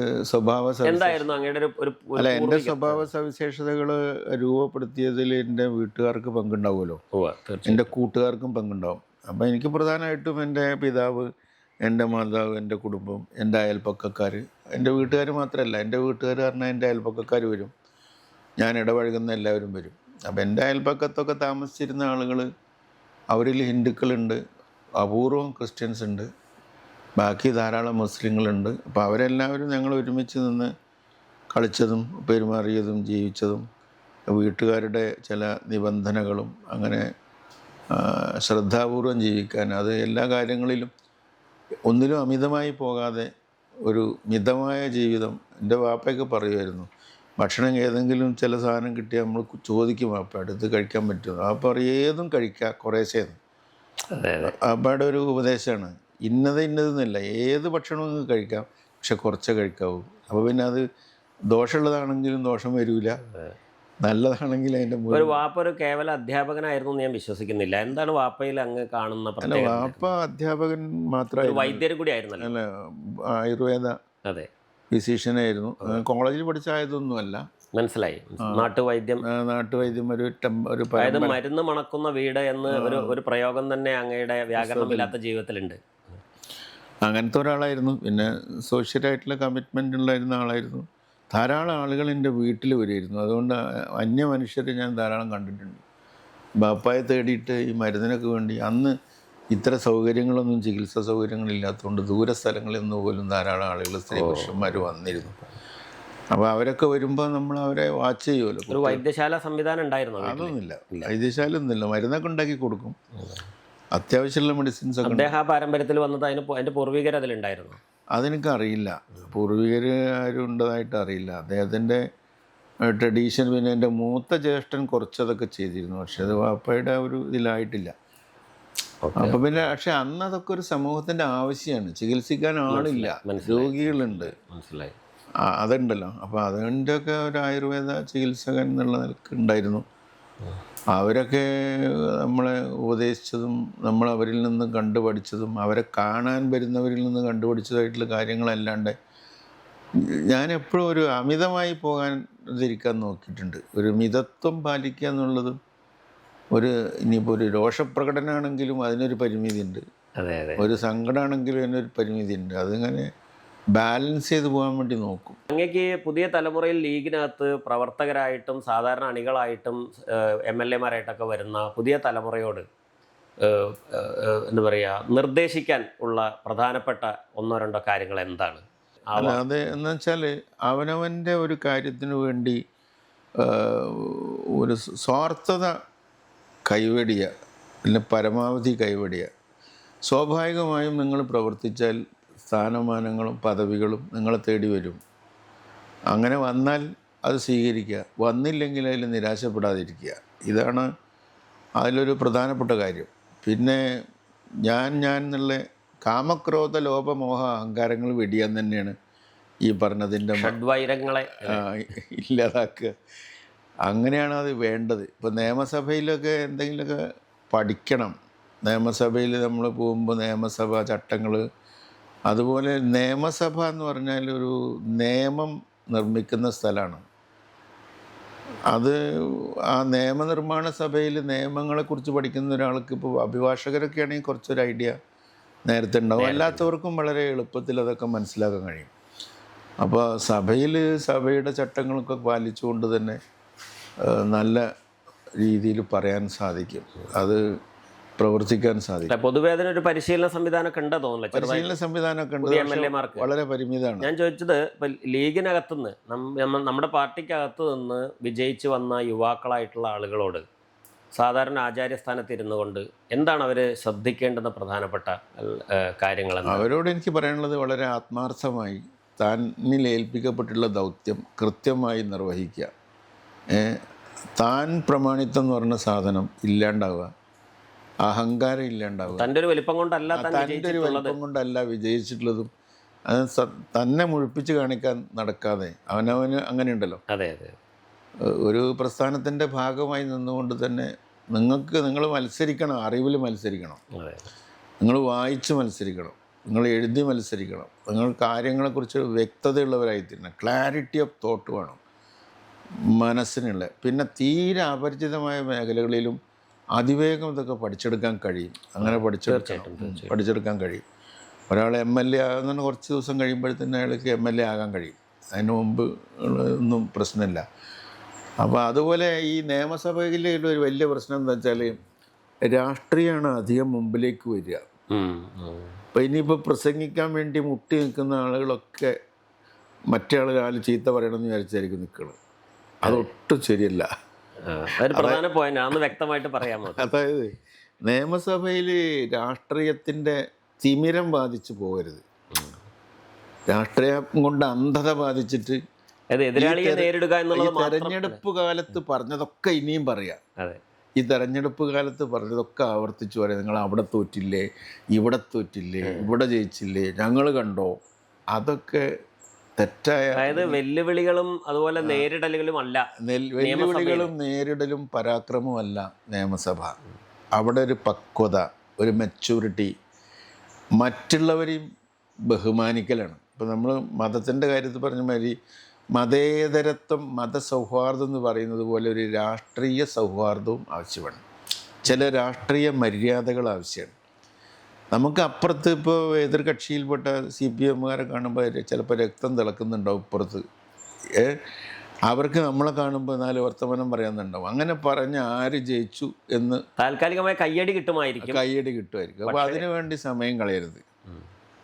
എന്തായിരുന്നു അങ്ങയുടെ അല്ല, എൻ്റെ സ്വഭാവ സവിശേഷതകൾ രൂപപ്പെടുത്തിയതിൽ എൻ്റെ വീട്ടുകാർക്ക് പങ്കുണ്ടാവുമല്ലോ, എൻ്റെ കൂട്ടുകാർക്കും പങ്കുണ്ടാവും. അപ്പോൾ എനിക്ക് പ്രധാനമായിട്ടും എൻ്റെ പിതാവ്, എൻ്റെ മാതാവ്, എൻ്റെ കുടുംബം, എൻ്റെ അയൽപ്പക്കക്കാർ, എൻ്റെ വീട്ടുകാർ മാത്രമല്ല, എൻ്റെ വീട്ടുകാർ പറഞ്ഞാൽ എൻ്റെ അയൽപ്പക്കക്കാർ വരും, ഞാൻ ഇടപഴകുന്ന എല്ലാവരും വരും. അപ്പോൾ എൻ്റെ അയൽപ്പക്കത്തൊക്കെ താമസിച്ചിരുന്ന ആളുകൾ, അവരിൽ ഹിന്ദുക്കളുണ്ട്, അപൂർവം ക്രിസ്ത്യൻസ് ഉണ്ട്, ബാക്കി ധാരാളം മുസ്ലിങ്ങളുണ്ട്. അപ്പോൾ അവരെല്ലാവരും ഞങ്ങൾ ഒരുമിച്ച് നിന്ന് കളിച്ചതും പെരുമാറിയതും ജീവിച്ചതും വീട്ടുകാരുടെ ചില നിബന്ധനകളും അങ്ങനെ ശ്രദ്ധാപൂർവം ജീവിക്കാൻ, അത് എല്ലാ കാര്യങ്ങളിലും ഒന്നിലും അമിതമായി പോകാതെ ഒരു മിതമായ ജീവിതം. എൻ്റെ വാപ്പയൊക്കെ പറയുമായിരുന്നു, ഭക്ഷണം ഏതെങ്കിലും ചില സാധനം കിട്ടിയാൽ നമ്മൾ ചോദിക്കും വാപ്പയോട് ഇത് കഴിക്കാൻ പറ്റുമോ. വാപ്പ പറയും ഏതും കഴിക്കുക കുറേശ്ശേന്ന്. വാപ്പയുടെ ഒരു ഉപദേശമാണ്, ഇന്നതെന്നല്ല, ഏത് ഭക്ഷണവും നിങ്ങൾക്ക് കഴിക്കാം, പക്ഷെ കുറച്ചേ കഴിക്കാവൂ. അപ്പോൾ പിന്നെ അത് ദോഷമുള്ളതാണെങ്കിലും ദോഷം വരില്ല, നല്ലതാണെങ്കിൽ അതിൻ്റെ ഒരു വാപ്പ ഒരു കേവല അധ്യാപകനായിരുന്നു ഞാൻ വിശ്വസിക്കുന്നില്ല. എന്താണ് വാപ്പയിൽ അങ്ങ് കാണുന്ന? അല്ല, വാപ്പ അധ്യാപകൻ മാത്രമല്ല, വൈദ്യർ കൂടി ആയിരുന്നു. അല്ല, ആയുർവേദ ഫിസീഷ്യനായിരുന്നു. കോളേജിൽ പഠിച്ചായതൊന്നുമല്ല. മനസ്സിലായി. നാട്ടുവൈദ്യം ഒരു മരുന്ന് മണക്കുന്ന വീട് എന്ന് ഒരു പ്രയോഗം തന്നെ അങ്ങയുടെ വ്യാകരണമില്ലാത്ത ജീവിതത്തിലുണ്ട്. അങ്ങനത്തെ ഒരാളായിരുന്നു. പിന്നെ സോഷ്യലായിട്ടുള്ള കമ്മിറ്റ്മെൻ്റ് ഉണ്ടായിരുന്ന ആളായിരുന്നു. ധാരാളം ആളുകൾ എൻ്റെ വീട്ടിൽ വരുമായിരുന്നു. അതുകൊണ്ട് അന്യ മനുഷ്യരെ ഞാൻ ധാരാളം കണ്ടിട്ടുണ്ട്. ബാപ്പായെ തേടിയിട്ട് ഈ മരുന്നിനൊക്കെ വേണ്ടി, അന്ന് ഇത്ര സൗകര്യങ്ങളൊന്നും, ചികിത്സാ സൗകര്യങ്ങളില്ലാത്തതുകൊണ്ട് ദൂര സ്ഥലങ്ങളിൽ നിന്ന് പോലും ധാരാളം ആളുകൾ, സ്ത്രീ പുരുഷന്മാർ വന്നിരുന്നു. അപ്പോൾ അവരൊക്കെ വരുമ്പോൾ നമ്മൾ അവരെ വാച്ച് ചെയ്യുമല്ലോ. ഒരു വൈദ്യശാല സംവിധാനം ഉണ്ടായിരുന്നു? അതൊന്നുമില്ല, വൈദ്യശാല ഒന്നുമില്ല, മരുന്നൊക്കെ ഉണ്ടാക്കി കൊടുക്കും, അത്യാവശ്യമുള്ള മെഡിസിൻസ് ഒക്കെ. അദ്ദേഹം പാരമ്പര്യത്തിൽ വന്നത് അതിൻ്റെ പൂർവികർ അതിലുണ്ടായിരുന്നു? അതെനിക്ക് അറിയില്ല, പൂർവികർ ആരും ഉണ്ടതായിട്ട് അറിയില്ല. അദ്ദേഹത്തിൻ്റെ ട്രഡീഷൻ, പിന്നെ എൻ്റെ മൂത്ത ജ്യേഷ്ഠൻ കുറച്ചതൊക്കെ ചെയ്തിരുന്നു, പക്ഷെ അത് വാപ്പയുടെ ഒരു ഇതിലായിട്ടില്ല. അപ്പോൾ പിന്നെ പക്ഷെ അന്ന് അതൊക്കെ ഒരു സമൂഹത്തിൻ്റെ ആവശ്യമാണ്. ചികിത്സിക്കാൻ ആളില്ല, രോഗികളുണ്ട്, മനസ്സിലായി, അതുണ്ടല്ലോ. അപ്പോൾ അതിൻ്റെയൊക്കെ ഒരു ആയുർവേദ ചികിത്സകൻ എന്നുള്ള നിലക്ക് ഉണ്ടായിരുന്നു. അവരൊക്കെ നമ്മളെ ഉപദേശിച്ചതും നമ്മൾ അവരിൽ നിന്ന് കണ്ടുപഠിച്ചതും അവരെ കാണാൻ വരുന്നവരിൽ നിന്ന് കണ്ടുപഠിച്ചതായിട്ടുള്ള കാര്യങ്ങളല്ലാണ്ട് ഞാൻ എപ്പോഴും ഒരു അമിതമായി പോകാതിരിക്കാൻ നോക്കിയിട്ടുണ്ട്. ഒരു മിതത്വം പാലിക്കുക എന്നുള്ളതും, ഇനിയിപ്പോൾ ഒരു രോഷപ്രകടനമാണെങ്കിലും അതിനൊരു പരിമിതിയുണ്ട്, ഒരു സങ്കടമാണെങ്കിലും അതിനൊരു പരിമിതിയുണ്ട്. അതിങ്ങനെ ബാലൻസ് ചെയ്ത് പോകാൻ വേണ്ടി നോക്കും. അങ്ങേക്ക് പുതിയ തലമുറയിൽ ലീഗിനകത്ത് പ്രവർത്തകരായിട്ടും സാധാരണ അണികളായിട്ടും MLA-മാരായിട്ടൊക്കെ വരുന്ന പുതിയ തലമുറയോട് എന്താ പറയുക, നിർദ്ദേശിക്കാൻ ഉള്ള പ്രധാനപ്പെട്ട ഒന്നോ രണ്ടോ കാര്യങ്ങൾ എന്താണ്? അത് എന്ന് വെച്ചാൽ അവനവൻ്റെ ഒരു കാര്യത്തിന് വേണ്ടി ഒരു സ്വാർത്ഥത കൈവെടിയുക, പിന്നെ പരമാവധി കൈവെടിയുക. സ്വാഭാവികമായും നിങ്ങൾ പ്രവർത്തിച്ചാൽ സ്ഥാനമാനങ്ങളും പദവികളും നിങ്ങളെ തേടി വരും. അങ്ങനെ വന്നാൽ അത് സ്വീകരിക്കുക, വന്നില്ലെങ്കിൽ അതിൽ നിരാശപ്പെടാതിരിക്കുക. ഇതാണ് അതിലൊരു പ്രധാനപ്പെട്ട കാര്യം. പിന്നെ ഞാൻ എന്നുള്ള കാമക്രോധ ലോപമോഹ അഹങ്കാരങ്ങൾ വെടിയാൻ തന്നെയാണ് ഈ പറഞ്ഞതിൻ്റെ ഷഡ്വൈരങ്ങളെ ഇല്ലാതാക്കുക. അങ്ങനെയാണ് അത് വേണ്ടത്. ഇപ്പോൾ നിയമസഭയിലൊക്കെ എന്തെങ്കിലുമൊക്കെ പഠിക്കണം. നിയമസഭയിൽ നമ്മൾ പോകുമ്പോൾ നിയമസഭാ ചട്ടങ്ങൾ, അതുപോലെ നിയമസഭ എന്ന് പറഞ്ഞാൽ ഒരു നിയമം നിർമ്മിക്കുന്ന സ്ഥലമാണ്. അത് ആ നിയമനിർമ്മാണ സഭയിൽ നിയമങ്ങളെക്കുറിച്ച് പഠിക്കുന്ന ഒരാൾക്ക്, ഇപ്പോൾ അഭിഭാഷകരൊക്കെ ആണെങ്കിൽ കുറച്ചൊരു ഐഡിയ നേരത്തെ ഉണ്ടാവും, അല്ലാത്തവർക്കും വളരെ എളുപ്പത്തിൽ അതൊക്കെ മനസ്സിലാക്കാൻ കഴിയും. അപ്പോൾ സഭയുടെ ചട്ടങ്ങളൊക്കെ പാലിച്ചുകൊണ്ട് തന്നെ നല്ല രീതിയിൽ പറയാൻ സാധിക്കും, അത് പ്രവർത്തിക്കാൻ സാധിക്കും. പൊതുവേ അതിനൊരു പരിശീലന സംവിധാനമൊക്കെ ഉണ്ടോ തോന്നുന്നില്ല? പരിശീലന സംവിധാനമൊക്കെ ഉണ്ട്, MLA-മാർക്ക് വളരെ പരിമിതമാണ്. ഞാൻ ചോദിച്ചത്, ഇപ്പം ലീഗിനകത്തുനിന്ന് നമ്മുടെ പാർട്ടിക്കകത്ത് നിന്ന് വിജയിച്ച് വന്ന യുവാക്കളായിട്ടുള്ള ആളുകളോട് സാധാരണ ആചാര്യസ്ഥാനത്ത് ഇരുന്നു കൊണ്ട് എന്താണ് അവർ ശ്രദ്ധിക്കേണ്ടുന്ന പ്രധാനപ്പെട്ട കാര്യങ്ങൾ? അവരോട് എനിക്ക് പറയാനുള്ളത്, വളരെ ആത്മാർത്ഥമായി താനിൽ ഏൽപ്പിക്കപ്പെട്ടുള്ള ദൗത്യം കൃത്യമായി നിർവഹിക്കുക. താൻ പ്രമാണിത്വം എന്ന് പറഞ്ഞ സാധനം ഇല്ലാണ്ടാവുക. അഹങ്കാരം ഇല്ലാണ്ടാവുക. തൻ്റെ ഒരു വലിപ്പം കൊണ്ടല്ല താൻ തൻ്റെ ഒരു വിജയിച്ചിട്ടുള്ളത്. വലിപ്പം കൊണ്ടല്ല വിജയിച്ചിട്ടുള്ളതും. അത് തന്നെ മുഴിപ്പിച്ച് കാണിക്കാൻ നടക്കാതെ അവനവന് അങ്ങനെ ഉണ്ടല്ലോ. അതെ അതെ. ഒരു പ്രസ്ഥാനത്തിൻ്റെ ഭാഗമായി നിന്നുകൊണ്ട് തന്നെ നിങ്ങൾ മത്സരിക്കണം, അറിവിൽ മത്സരിക്കണം, അതെ നിങ്ങൾ വായിച്ച് മത്സരിക്കണം, നിങ്ങൾ എഴുതി മത്സരിക്കണം, നിങ്ങൾ കാര്യങ്ങളെക്കുറിച്ച് വ്യക്തതയുള്ളവരായിത്തീരണം. ക്ലാരിറ്റി ഓഫ് തോട്ട് വേണം മനസ്സിനുള്ള. പിന്നെ തീരെ അപരിചിതമായ മേഖലകളിലും അതിവേഗം ഇതൊക്കെ പഠിച്ചെടുക്കാൻ കഴിയും. അങ്ങനെ പഠിച്ചെടുക്കാൻ കഴിയും. ഒരാൾ MLA ആകുന്ന കുറച്ച് ദിവസം കഴിയുമ്പോഴത്തേന് അയാൾക്ക് MLA ആകാൻ കഴിയും. അതിന് മുമ്പ് ഒന്നും പ്രശ്നമില്ല. അപ്പോൾ അതുപോലെ ഈ നിയമസഭയിലെ ഒരു വലിയ പ്രശ്നം എന്താ വെച്ചാൽ രാഷ്ട്രീയമാണ് അധികം മുമ്പിലേക്ക് വരിക. അപ്പോൾ ഇനിയിപ്പോൾ പ്രസംഗിക്കാൻ വേണ്ടി മുട്ടി നിൽക്കുന്ന ആളുകളൊക്കെ മറ്റേ ആൾ ചീത്ത പറയണമെന്ന് വിചാരിച്ചായിരിക്കും നിൽക്കുന്നത്. അതൊട്ടും ശരിയല്ല. പ്രധാന പോയിന്റ് അതൊന്ന് വ്യക്തമായിട്ട് പറയാമോ? അതായത് നിയമസഭയിൽ രാഷ്ട്രീയത്തിൻ്റെ തിമിരം ബാധിച്ചു പോകരുത്. രാഷ്ട്രീയം കൊണ്ട് അന്ധത ബാധിച്ചിട്ട് എതിരാളിയെ നേരിടുക എന്നുള്ളത് തെരഞ്ഞെടുപ്പ് കാലത്ത് പറഞ്ഞതൊക്കെ ഇനിയും പറയാം. ഈ തെരഞ്ഞെടുപ്പ് കാലത്ത് പറഞ്ഞതൊക്കെ ആവർത്തിച്ചു പറയാം. നിങ്ങൾ അവിടെ തോറ്റില്ലേ, ഇവിടെ തോറ്റില്ലേ, ഇവിടെ ജയിച്ചില്ലേ, ഞങ്ങൾ കണ്ടോ, അതൊക്കെ തെറ്റായ, അതായത് വെല്ലുവിളികളും അതുപോലെ നേരിടലുകളും അല്ല. വെല്ലുവിളികളും നേരിടലും പരാക്രമമല്ല നിയമസഭ. അവിടെ ഒരു പക്വത, ഒരു മെച്യൂരിറ്റി, മറ്റുള്ളവരെയും ബഹുമാനിക്കലാണ്. ഇപ്പോൾ നമ്മൾ മതത്തിൻ്റെ കാര്യത്തിൽ പറഞ്ഞ മാതിരി മതേതരത്വം, മതസൗഹാർദ്ദം എന്ന് പറയുന്നത് പോലെ ഒരു രാഷ്ട്രീയ സൗഹാർദ്ദവും ആവശ്യമാണ്. ചില രാഷ്ട്രീയ മര്യാദകൾ ആവശ്യമാണ്. നമുക്ക് അപ്പുറത്ത് ഇപ്പോൾ എതിർകക്ഷിയിൽപ്പെട്ട CPMകാരെ കാണുമ്പോൾ ചിലപ്പോൾ രക്തം തിളക്കുന്നുണ്ടാവും ഇപ്പുറത്ത്. അവർക്ക് നമ്മളെ കാണുമ്പോൾ 4 വർത്തമാനം പറയാനുണ്ടാവും. അങ്ങനെ പറഞ്ഞ് ആര് ജയിച്ചു എന്ന് താൽക്കാലികമായ കയ്യടി കിട്ടുമായിരിക്കും. അപ്പോൾ അതിനു വേണ്ടി സമയം കളയരുത്.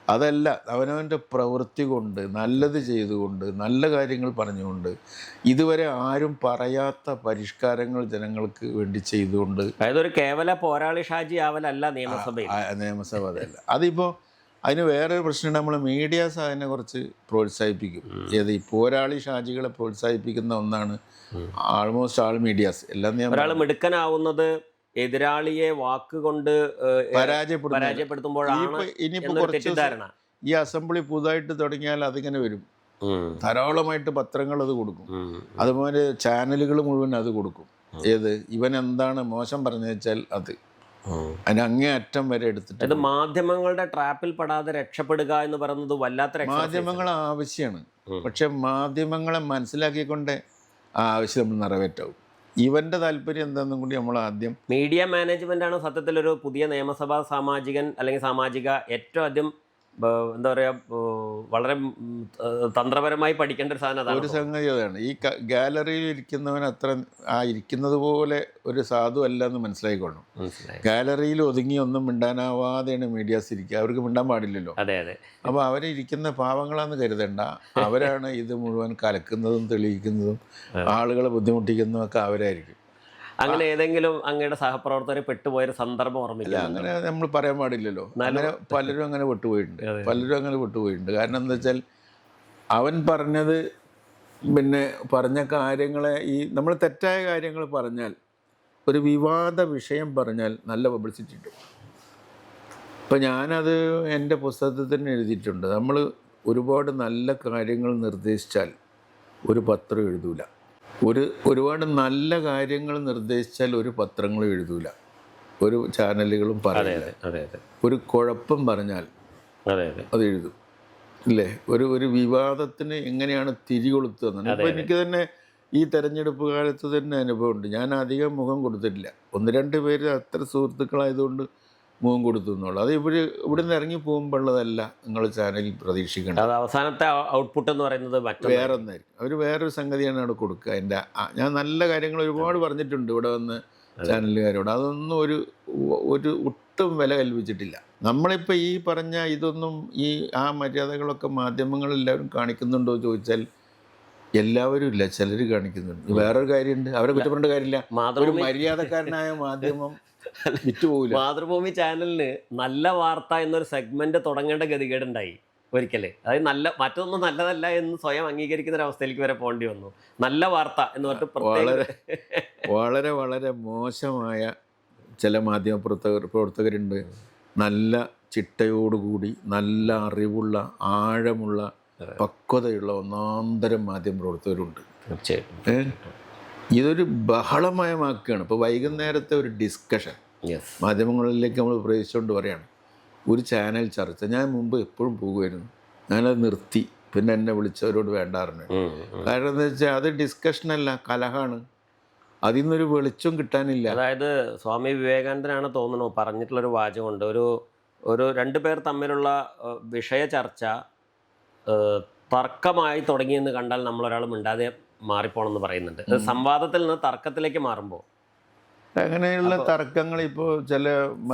അതല്ല, അവനവൻ്റെ പ്രവൃത്തി കൊണ്ട്, നല്ലത് ചെയ്തുകൊണ്ട്, നല്ല കാര്യങ്ങൾ പറഞ്ഞുകൊണ്ട്, ഇതുവരെ ആരും പറയാത്ത പരിഷ്കാരങ്ങൾ ജനങ്ങൾക്ക് വേണ്ടി ചെയ്തുകൊണ്ട്, അതായത് ഒരു കേവല പോരാളി ഷാജി ആവലല്ല നിയമസഭ അതല്ല. അതിപ്പോൾ അതിന് വേറൊരു പ്രശ്നം, നമ്മൾ മീഡിയാസ് അതിനെ കുറച്ച് പ്രോത്സാഹിപ്പിക്കും. ഈ പോരാളി ഷാജികളെ പ്രോത്സാഹിപ്പിക്കുന്ന ഒന്നാണ് ആൾമോസ്റ്റ് ആൾ മീഡിയാസ്. എല്ലാം ഒരാൾ മിടുക്കനാവുന്നത് എതിരാളിയെ വാക്കുകൊണ്ട് പരാജയപ്പെടുത്തുമ്പോഴാണ്. ഇനിയിപ്പോൾ കുറച്ച് ഈ അസംബ്ലി പുതുതായിട്ട് തുടങ്ങിയാൽ അതിങ്ങനെ വരും. ധാരാളമായിട്ട് പത്രങ്ങൾ അത് കൊടുക്കും. അതുപോലെ ചാനലുകൾ മുഴുവൻ അത് കൊടുക്കും. ഇവൻ എന്താണ് മോശം പറഞ്ഞു വെച്ചാൽ അത് അതിന് അങ്ങേ അറ്റം വരെ എടുത്തിട്ട്. മാധ്യമങ്ങളുടെ ട്രാപ്പിൽ പെടാതെ രക്ഷപ്പെടുക എന്ന് പറയുന്നത് വല്ലാത്ത. മാധ്യമങ്ങൾ ആവശ്യമാണ്, പക്ഷെ മാധ്യമങ്ങളെ മനസ്സിലാക്കിക്കൊണ്ട് ആ ആവശ്യം നമ്മൾ നിറവേറ്റാവും. ഇവൻ്റെ താല്പര്യം എന്താണെന്നും കൂടി നമ്മൾ ആദ്യം. മീഡിയ മാനേജ്മെൻ്റ് ആണ് സത്യത്തിൽ ഒരു പുതിയ നിയമസഭാ സാമാജികൻ അല്ലെങ്കിൽ സാമാജിക ഏറ്റവും ആദ്യം എന്താ പറയുക, വളരെ തന്ത്രപരമായി പഠിക്കേണ്ട ഒരു സാധനം. ഒരു സംഗതി അതാണ്. ഈ ഗാലറിയിൽ ഇരിക്കുന്നവൻ അത്ര ഇരിക്കുന്നത് പോലെ ഒരു സാധു അല്ല എന്ന് മനസ്സിലായിക്കൊള്ളണം. ഗാലറിയിൽ ഒതുങ്ങി ഒന്നും മിണ്ടാനാവാതെയാണ് മീഡിയാസ് ഇരിക്കുക. അവർക്ക് മിണ്ടാൻ പാടില്ലല്ലോ. അതെ അതെ. അപ്പോൾ അവരിയ്ക്കുന്ന പാവങ്ങളാന്ന് കരുതണ്ട. അവരാണ് ഇത് മുഴുവൻ കലക്കുന്നതും തെളിയിക്കുന്നതും ആളുകളെ ബുദ്ധിമുട്ടിക്കുന്നതും ഒക്കെ അവരായിരിക്കും. അങ്ങനെ ഏതെങ്കിലും അങ്ങയുടെ സഹപ്രവർത്തകരെ പെട്ടുപോയൊരു സന്ദർഭം ഓർമ്മില്ല? അങ്ങനെ നമ്മൾ പറയാൻ പാടില്ലല്ലോ. അങ്ങനെ പലരും അങ്ങനെ പെട്ടുപോയിട്ടുണ്ട്. കാരണം എന്താ വെച്ചാൽ അവൻ പറഞ്ഞത്, പിന്നെ പറഞ്ഞ കാര്യങ്ങളെ നമ്മൾ തെറ്റായ കാര്യങ്ങൾ പറഞ്ഞാൽ, ഒരു വിവാദ വിഷയം പറഞ്ഞാൽ നല്ല പബ്ലിസിറ്റി കിട്ടും. ഇപ്പം ഞാനത് എൻ്റെ പുസ്തകത്തിൽ തന്നെ എഴുതിയിട്ടുണ്ട്. നമ്മൾ ഒരുപാട് നല്ല കാര്യങ്ങൾ നിർദ്ദേശിച്ചാൽ ഒരു പത്രം എഴുതൂല. ഒരുപാട് നല്ല കാര്യങ്ങൾ നിർദ്ദേശിച്ചാൽ ഒരു പത്രങ്ങളും എഴുതൂല, ഒരു ചാനലുകളും പറയില്ല. ഒരു കുഴപ്പം പറഞ്ഞാൽ അത് എഴുതും, ഇല്ലേ? ഒരു വിവാദത്തിന് എങ്ങനെയാണ് തിരികൊളുത്തുന്നത്. ഇപ്പോൾ എനിക്ക് തന്നെ ഈ തെരഞ്ഞെടുപ്പ് കാലത്ത് തന്നെ അനുഭവമുണ്ട്. ഞാൻ അധികം മുഖം കൊടുത്തിട്ടില്ല. 1-2 പേര് അത്ര സുഹൃത്തുക്കളായതുകൊണ്ട് മുഖം കൊടുത്തു എന്നുള്ളൂ. അത് ഇവിടുന്ന് ഇറങ്ങി പോകുമ്പോഴുള്ളതല്ല നിങ്ങൾ ചാനലിൽ പ്രതീക്ഷിക്കേണ്ടത്. അത് അവസാനത്തെ ഔട്ട്പുട്ട് എന്ന് പറയുന്നത് വേറെ ഒന്നായിരിക്കും. അവർ വേറൊരു സംഗതിയാണ് അവിടെ കൊടുക്കുക. ഞാൻ നല്ല കാര്യങ്ങൾ ഒരുപാട് പറഞ്ഞിട്ടുണ്ട് ഇവിടെ വന്ന് ചാനലുകാരോട്. അതൊന്നും ഒട്ടും വില കൽപ്പിച്ചിട്ടില്ല. നമ്മളിപ്പോൾ ഈ പറഞ്ഞ ഇതൊന്നും ആ മര്യാദകളൊക്കെ മാധ്യമങ്ങളെല്ലാവരും കാണിക്കുന്നുണ്ടോ ചോദിച്ചാൽ എല്ലാവരും ഇല്ല, ചിലർ കാണിക്കുന്നുണ്ട്. വേറൊരു കാര്യമുണ്ട്, അവരെ കുറ്റപ്പെടേണ്ട കാര്യമില്ല. ഒരു മര്യാദക്കാരനായ മാധ്യമം വിറ്റുപോകില്ല. മാതൃഭൂമി ചാനലിന് നല്ല വാർത്ത എന്നൊരു സെഗ്മെന്റ് തുടങ്ങേണ്ട ഗതികേടുണ്ടായി ഒരിക്കലേ. അതായത് മറ്റൊന്നും നല്ലതല്ല എന്ന് സ്വയം അംഗീകരിക്കുന്ന ഒരു അവസ്ഥയിലേക്ക് വരെ പോകേണ്ടി വന്നു. നല്ല വാർത്ത എന്ന് പറഞ്ഞിട്ട് വളരെ വളരെ വളരെ മോശമായ ചില മാധ്യമ പ്രവർത്തകരുണ്ട് നല്ല ചിട്ടയോടുകൂടി നല്ല അറിവുള്ള ആഴമുള്ള പക്വതയുള്ള ഒന്നാന്തരം മാധ്യമ പ്രവർത്തകരുണ്ട്. ഇതൊരു ബഹളമയമാക്കുകയാണ്. ഇപ്പോൾ വൈകുന്നേരത്തെ ഒരു ഡിസ്കഷൻ മാധ്യമങ്ങളിലേക്ക് നമ്മൾ പ്രവേശിച്ചുകൊണ്ട് പറയാണ്, ഒരു ചാനൽ ചർച്ച. ഞാൻ മുമ്പ് എപ്പോഴും പോകുമായിരുന്നു, ഞാനത് നിർത്തി. പിന്നെ എന്നെ വിളിച്ചവരോട് വേണ്ടാറുണ്ട്. കാരണം എന്താ വെച്ചാൽ അത് ഡിസ്കഷനല്ല, കലഹമാണ്. അതിൽ നിന്നൊരു വെളിച്ചം കിട്ടാനില്ല. അതായത് സ്വാമി വിവേകാനന്ദനാണ് തോന്നുന്നു പറഞ്ഞിട്ടുള്ളൊരു വാചകമുണ്ട്, ഒരു രണ്ടു പേർ തമ്മിലുള്ള വിഷയ ചർച്ച തർക്കമായി തുടങ്ങിയെന്ന് കണ്ടാൽ നമ്മളൊരാൾ മിണ്ടാതെ മാറിപ്പോണമെന്ന് പറയുന്നുണ്ട്. സംവാദത്തിൽ നിന്ന് തർക്കത്തിലേക്ക് മാറുമ്പോൾ അങ്ങനെയുള്ള തർക്കങ്ങൾ ഇപ്പോൾ ചില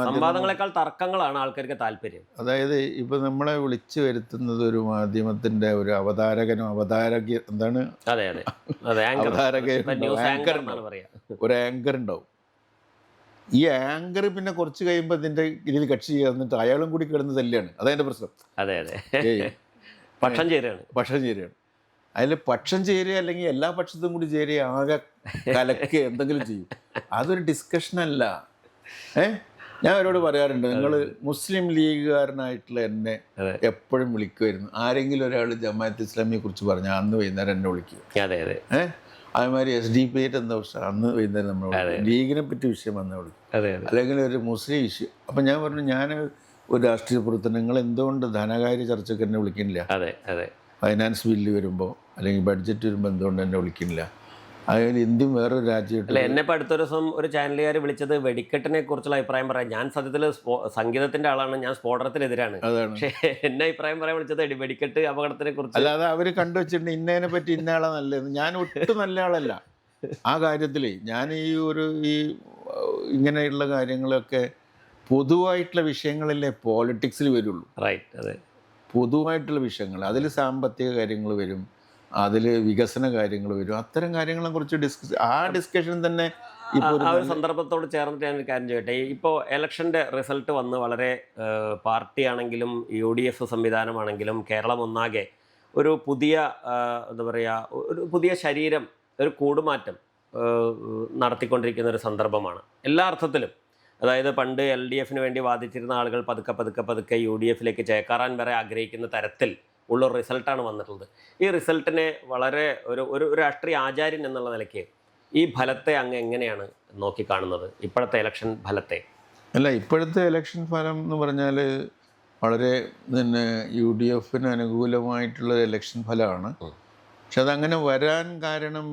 സംവാദങ്ങളെക്കാൾ തർക്കങ്ങളാണ് ആൾക്കാർക്ക് താല്പര്യം. അതായത് ഇപ്പോൾ നമ്മളെ വിളിച്ചു വരുത്തുന്നത് ഒരു മാധ്യമത്തിൻ്റെ ഒരു അവതാരകനോ എന്താണ് ഒരു ആങ്കർ ഉണ്ടാവും. ഈ ആങ്കർ പിന്നെ കുറച്ച് കഴിയുമ്പോൾ ഇതിൻ്റെ ഇതിൽ കക്ഷി ചേർന്നിട്ട് അയാളും കൂടി കിടന്ന് തല്ലിയാണ്. അതതിൻ്റെ പ്രശ്നം. പക്ഷം ചേരുകയാണ്. അതിൽ പക്ഷം ചേരുക അല്ലെങ്കിൽ എല്ലാ പക്ഷത്തും കൂടി ചേരുക, ആകെ കലക്ക് എന്തെങ്കിലും ചെയ്യും. അതൊരു ഡിസ്കഷനല്ല. ഞാൻ അവരോട് പറയാറുണ്ട്, നിങ്ങൾ മുസ്ലിം ലീഗുകാരനായിട്ടുള്ള എന്നെ എപ്പോഴും വിളിക്കുമായിരുന്നു. ആരെങ്കിലും ഒരാൾ ജമാഅത്ത് ഇസ്ലാമിയെ കുറിച്ച് പറഞ്ഞാൽ അന്ന് വൈകുന്നേരം എന്നെ വിളിക്കും. അതേമാതിരി SDP എന്താ പ്രശ്നം, അന്ന് വൈകുന്നേരം നമ്മൾ ലീഗിനെ പറ്റി വിഷയം വന്ന് വിളിക്കും. അല്ലെങ്കിൽ ഒരു മുസ്ലിം ഇഷ്യൂ. അപ്പം ഞാൻ പറഞ്ഞു, ഞാൻ ഒരു രാഷ്ട്രീയ പ്രവർത്തനം, നിങ്ങൾ എന്തുകൊണ്ട് ധനകാര്യ ചർച്ചയ്ക്ക് എന്നെ വിളിക്കുന്നില്ല? ഫൈനാൻസ് ബില്ല് വരുമ്പോൾ അല്ലെങ്കിൽ ബഡ്ജറ്റ് വരുമ്പോൾ എന്തുകൊണ്ട് എന്നെ വിളിക്കുന്നില്ല? അതായത് ഇന്ത്യയും വേറൊരു രാജ്യമായിട്ട്. അല്ല, എന്നെ ഇപ്പോൾ അടുത്തൊരു ദിവസം ഒരു ചാനലുകാർ വിളിച്ചത് വെടിക്കെട്ടിനെ കുറിച്ചുള്ള അഭിപ്രായം പറയാം. ഞാൻ സത്യത്തിൽ സംഗീതത്തിന്റെ ആളാണ്, ഞാൻ സ്ഫോടനത്തിനെതിരാണ്. പക്ഷേ എന്നെ അഭിപ്രായം പറയാൻ വിളിച്ചത് വെടിക്കെട്ട് അപകടത്തിനെ കുറിച്ച്. അല്ലാതെ അവർ കണ്ടുവച്ചിട്ടുണ്ട് ഇന്നതിനെ പറ്റി ഇന്ന ആളാ നല്ലത്. ഞാൻ ഒട്ടും നല്ല ആളല്ല ആ കാര്യത്തിൽ. ഞാൻ ഈ ഇങ്ങനെയുള്ള കാര്യങ്ങളൊക്കെ പൊതുവായിട്ടുള്ള വിഷയങ്ങളല്ലേ പോളിറ്റിക്സിൽ വരുള്ളൂ. അതെ, പൊതുവായിട്ടുള്ള വിഷയങ്ങൾ, അതിൽ സാമ്പത്തിക കാര്യങ്ങൾ വരും, അതിൽ വികസന കാര്യങ്ങൾ വരും. അത്തരം കാര്യങ്ങളെ കുറിച്ച് ഡിസ്കഷൻ തന്നെ ഇപ്പോൾ ആ ഒരു സന്ദർഭത്തോട് ചേർന്നിട്ട് ഞാൻ ഒരു കാര്യം ചെയ്യട്ടെ. ഇപ്പോൾ ഇലക്ഷൻ്റെ റിസൾട്ട് വന്ന് വളരെ പാർട്ടിയാണെങ്കിലും UDF സംവിധാനമാണെങ്കിലും കേരളം ഒന്നാകെ ഒരു പുതിയ എന്താ പറയുക, ഒരു പുതിയ ശരീരം, ഒരു കൂടുമാറ്റം നടത്തിക്കൊണ്ടിരിക്കുന്ന ഒരു സന്ദർഭമാണ് എല്ലാ അർത്ഥത്തിലും. അതായത് പണ്ട് LDFന് വേണ്ടി വാദിച്ചിരുന്ന ആളുകൾ പതുക്കെ UDFിലേക്ക് ചേക്കാറാൻ വരെ ആഗ്രഹിക്കുന്ന തരത്തിൽ ഉള്ളൊരു റിസൾട്ടാണ് വന്നിട്ടുള്ളത്. ഈ റിസൾട്ടിനെ വളരെ ഒരു രാഷ്ട്രീയ ആചാര്യൻ എന്നുള്ള നിലയ്ക്ക് ഈ ഫലത്തെ അങ്ങ് എങ്ങനെയാണ് നോക്കിക്കാണുന്നത്, ഇപ്പോഴത്തെ ഇലക്ഷൻ ഫലത്തെ? അല്ല, ഇപ്പോഴത്തെ ഇലക്ഷൻ ഫലം എന്ന് പറഞ്ഞാൽ വളരെ പിന്നെ UDFന് അനുകൂലമായിട്ടുള്ള ഇലക്ഷൻ ഫലമാണ്. പക്ഷെ അതങ്ങനെ വരാൻ കാരണം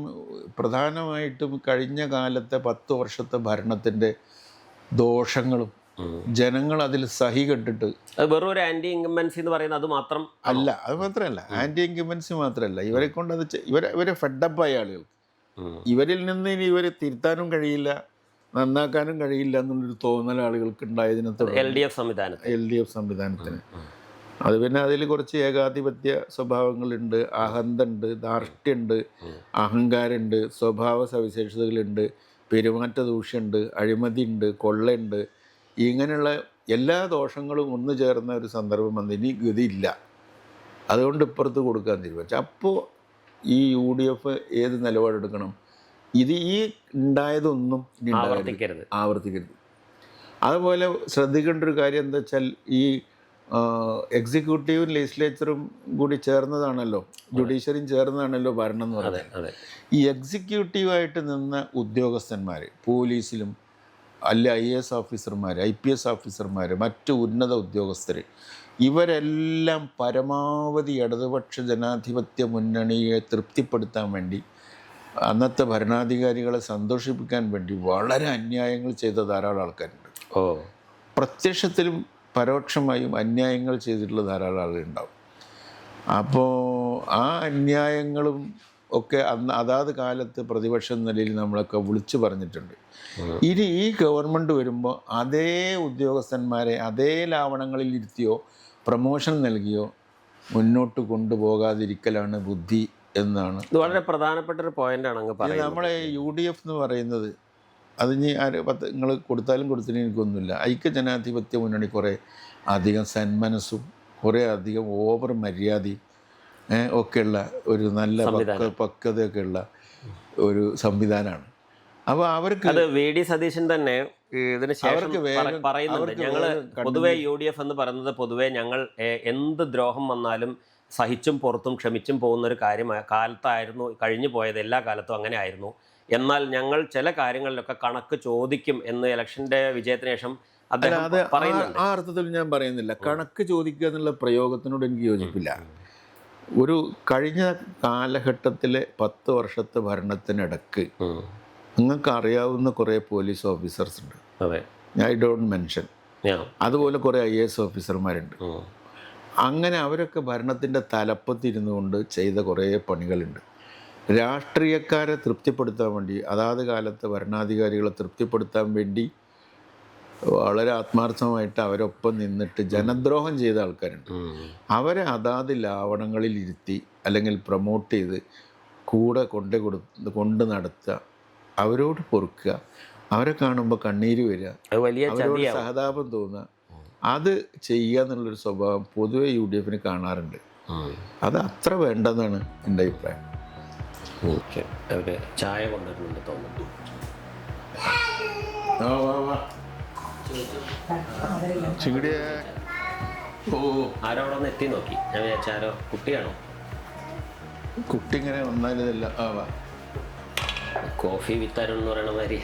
പ്രധാനമായിട്ടും കഴിഞ്ഞ കാലത്തെ 10 വർഷത്തെ ഭരണത്തിൻ്റെ ദോഷങ്ങളും ജനങ്ങൾ അതിൽ സഹി കണ്ടിട്ട്. വെറും ഒരു ആന്റി ഇൻകംബൻസി എന്ന് പറയുന്നത് അത് മാത്രം അല്ല, അത് മാത്രമല്ല. ആന്റി ഇൻകംബൻസി മാത്രമല്ല, ഇവരെ കൊണ്ട് അത് ഇവരെ ഫെഡപ്പായ ആളുകൾക്ക് ഇവരിൽ നിന്ന് ഇനി ഇവരെ തിരുത്താനും കഴിയില്ല, നന്നാക്കാനും കഴിയില്ല എന്നുള്ളൊരു തോന്നൽ ആളുകൾക്ക് ഉണ്ടായതിനെ LDF സംവിധാനത്തിന്. അത് പിന്നെ അതിൽ കുറച്ച് ഏകാധിപത്യ സ്വഭാവങ്ങളുണ്ട്, അഹന്തയുണ്ട്, ധാർഷ്ട്യമുണ്ട്, അഹങ്കാരമുണ്ട്, സ്വഭാവ സവിശേഷതകളുണ്ട്, പെരുമാറ്റ ദൂഷ്യമുണ്ട്, അഴിമതിയുണ്ട്, കൊള്ളയുണ്ട്. ഇങ്ങനെയുള്ള എല്ലാ ദോഷങ്ങളും ഒന്നു ചേർന്ന ഒരു സന്ദർഭം വന്ന് ഇനി ഗതിയില്ല, അതുകൊണ്ട് ഇപ്പുറത്ത് കൊടുക്കാൻ തീരുമാനിച്ചു. അപ്പോൾ ഈ UDF ഏത് നിലപാടെടുക്കണം? ഇത് ഈ ഉണ്ടായതൊന്നും ആവർത്തിക്കരുത്. അതുപോലെ ശ്രദ്ധിക്കേണ്ട ഒരു കാര്യം എന്താ വെച്ചാൽ, ഈ എക്സിക്യൂട്ടീവും ലെജിസ്ലേച്ചറും കൂടി ചേർന്നതാണല്ലോ, ജുഡീഷ്യറിയും ചേർന്നതാണല്ലോ ഭരണം എന്ന് പറയുന്നത്. ഈ എക്സിക്യൂട്ടീവായിട്ട് നിന്ന ഉദ്യോഗസ്ഥന്മാർ, പോലീസിലും അല്ല IAS ഓഫീസർമാർ, IPS ഓഫീസർമാർ, മറ്റു ഉന്നത ഉദ്യോഗസ്ഥർ, ഇവരെല്ലാം പരമാവധി ഇടതുപക്ഷ ജനാധിപത്യ മുന്നണിയെ തൃപ്തിപ്പെടുത്താൻ വേണ്ടി, അന്നത്തെ ഭരണാധികാരികളെ സന്തോഷിപ്പിക്കാൻ വേണ്ടി വളരെ അന്യായങ്ങൾ ചെയ്ത ധാരാളം ആൾക്കാരുണ്ട്. പ്രത്യക്ഷത്തിലും പരോക്ഷമായും അന്യായങ്ങൾ ചെയ്തിട്ടുള്ള ധാരാളം ആളുകളുണ്ടാവും. അപ്പോൾ ആ അന്യായങ്ങളും ഒക്കെ അതാത് കാലത്ത് പ്രതിപക്ഷ നിലയിൽ നമ്മളൊക്കെ വിളിച്ചു പറഞ്ഞിട്ടുണ്ട്. ഇനി ഈ ഗവൺമെൻറ് വരുമ്പോൾ അതേ ഉദ്യോഗസ്ഥന്മാരെ അതേ ലാവണങ്ങളിൽ ഇരുത്തിയോ പ്രമോഷൻ നൽകിയോ മുന്നോട്ട് കൊണ്ടുപോകാതിരിക്കലാണ് ബുദ്ധി എന്നാണ്. ഇത് വളരെ പ്രധാനപ്പെട്ട ഒരു പോയിന്റാണ് അങ്ങ് പറയുന്നത്. നമ്മളെ UDF എന്ന് പറയുന്നത് അത് ഇനി നിങ്ങൾ കൊടുത്താലും കൊടുത്തിനും എനിക്കൊന്നുമില്ല. ഐക്യജനാധിപത്യ മുന്നണി കുറേ അധികം സന്മനസ്സും കുറേ അധികം ഓവർ മര്യാദയും ഒക്കെയുള്ള ഒരു നല്ല പക്വതയൊക്കെ ഉള്ള ഒരു സംവിധാനമാണ്. അപ്പോൾ അവർക്ക് അത് VD സതീശൻ തന്നെ ഇതിന് ശേഷം അവർക്ക് വേഗം- പറയുന്നുണ്ട്, അവർക്ക് ഞങ്ങൾ വേഗം പൊതുവെ UDF എന്ന് പറയുന്നത് പൊതുവെ ഞങ്ങൾ എന്ത് ദ്രോഹം വന്നാലും സഹിച്ചും പുറത്തും ക്ഷമിച്ചും പോകുന്ന ഒരു കാലത്തായിരുന്നു കഴിഞ്ഞു പോയത്. എല്ലാ കാലത്തും അങ്ങനെ ആയിരുന്നു. എന്നാൽ ഞങ്ങൾ ചില കാര്യങ്ങളിലൊക്കെ കണക്ക് ചോദിക്കും എന്ന് ഇലക്ഷന്റെ വിജയത്തിന് ശേഷം അദ്ദേഹം അത് പറയുന്നുണ്ട്. ആ അർത്ഥത്തിൽ ഞാൻ പറയുന്നില്ല. കണക്ക് ചോദിക്കുക എന്നുള്ള പ്രയോഗത്തിനോട് എനിക്ക് യോജിപ്പില്ല. ഒരു കഴിഞ്ഞ കാലഘട്ടത്തിലെ 10 വർഷത്തെ ഭരണത്തിനിടക്ക് നിങ്ങൾക്ക് അറിയാവുന്ന കുറേ പോലീസ് ഓഫീസേഴ്സ് ഉണ്ട്. അതെ, ഐ ഡോണ്ട് മെൻഷൻ. അതുപോലെ കുറേ IAS ഓഫീസർമാരുണ്ട്. അങ്ങനെ അവരൊക്കെ ഭരണത്തിൻ്റെ തലപ്പത്തിരുന്നു കൊണ്ട് ചെയ്ത കുറേ പണികളുണ്ട്. രാഷ്ട്രീയക്കാരെ തൃപ്തിപ്പെടുത്താൻ വേണ്ടി, അതാത് കാലത്ത് ഭരണാധികാരികളെ തൃപ്തിപ്പെടുത്താൻ വേണ്ടി വളരെ ആത്മാർത്ഥമായിട്ട് അവരൊപ്പം നിന്നിട്ട് ജനദ്രോഹം ചെയ്ത ആൾക്കാരുണ്ട്. അവരെ അതാത് ലാവണങ്ങളിൽ ഇരുത്തി അല്ലെങ്കിൽ പ്രൊമോട്ട് ചെയ്ത് കൂടെ കൊണ്ട് നടത്തുക, അവരോട് പൊറുക്കുക, അവരെ കാണുമ്പോൾ കണ്ണീര് വരിക, അവരോട് സഹതാപം തോന്നുക, അത് ചെയ്യുക എന്നുള്ളൊരു സ്വഭാവം പൊതുവെ UDF കാണാറുണ്ട്. അത് അത്ര വേണ്ടെന്നാണ് എൻ്റെ അഭിപ്രായം. ചായ കൊണ്ടുവരുന്നുണ്ട് തോന്നുന്നു. ചിങ്ങടിയെ ആരോ അവിടെ ഒന്ന് എത്തി നോക്കി. ഞാൻ വിചാരിച്ചാരോ കുട്ടിയാണോ? കുട്ടി ഇങ്ങനെ വന്നാലിതല്ല. കോഫി വിത്താരെന്ന് പറയണ മാതിരി.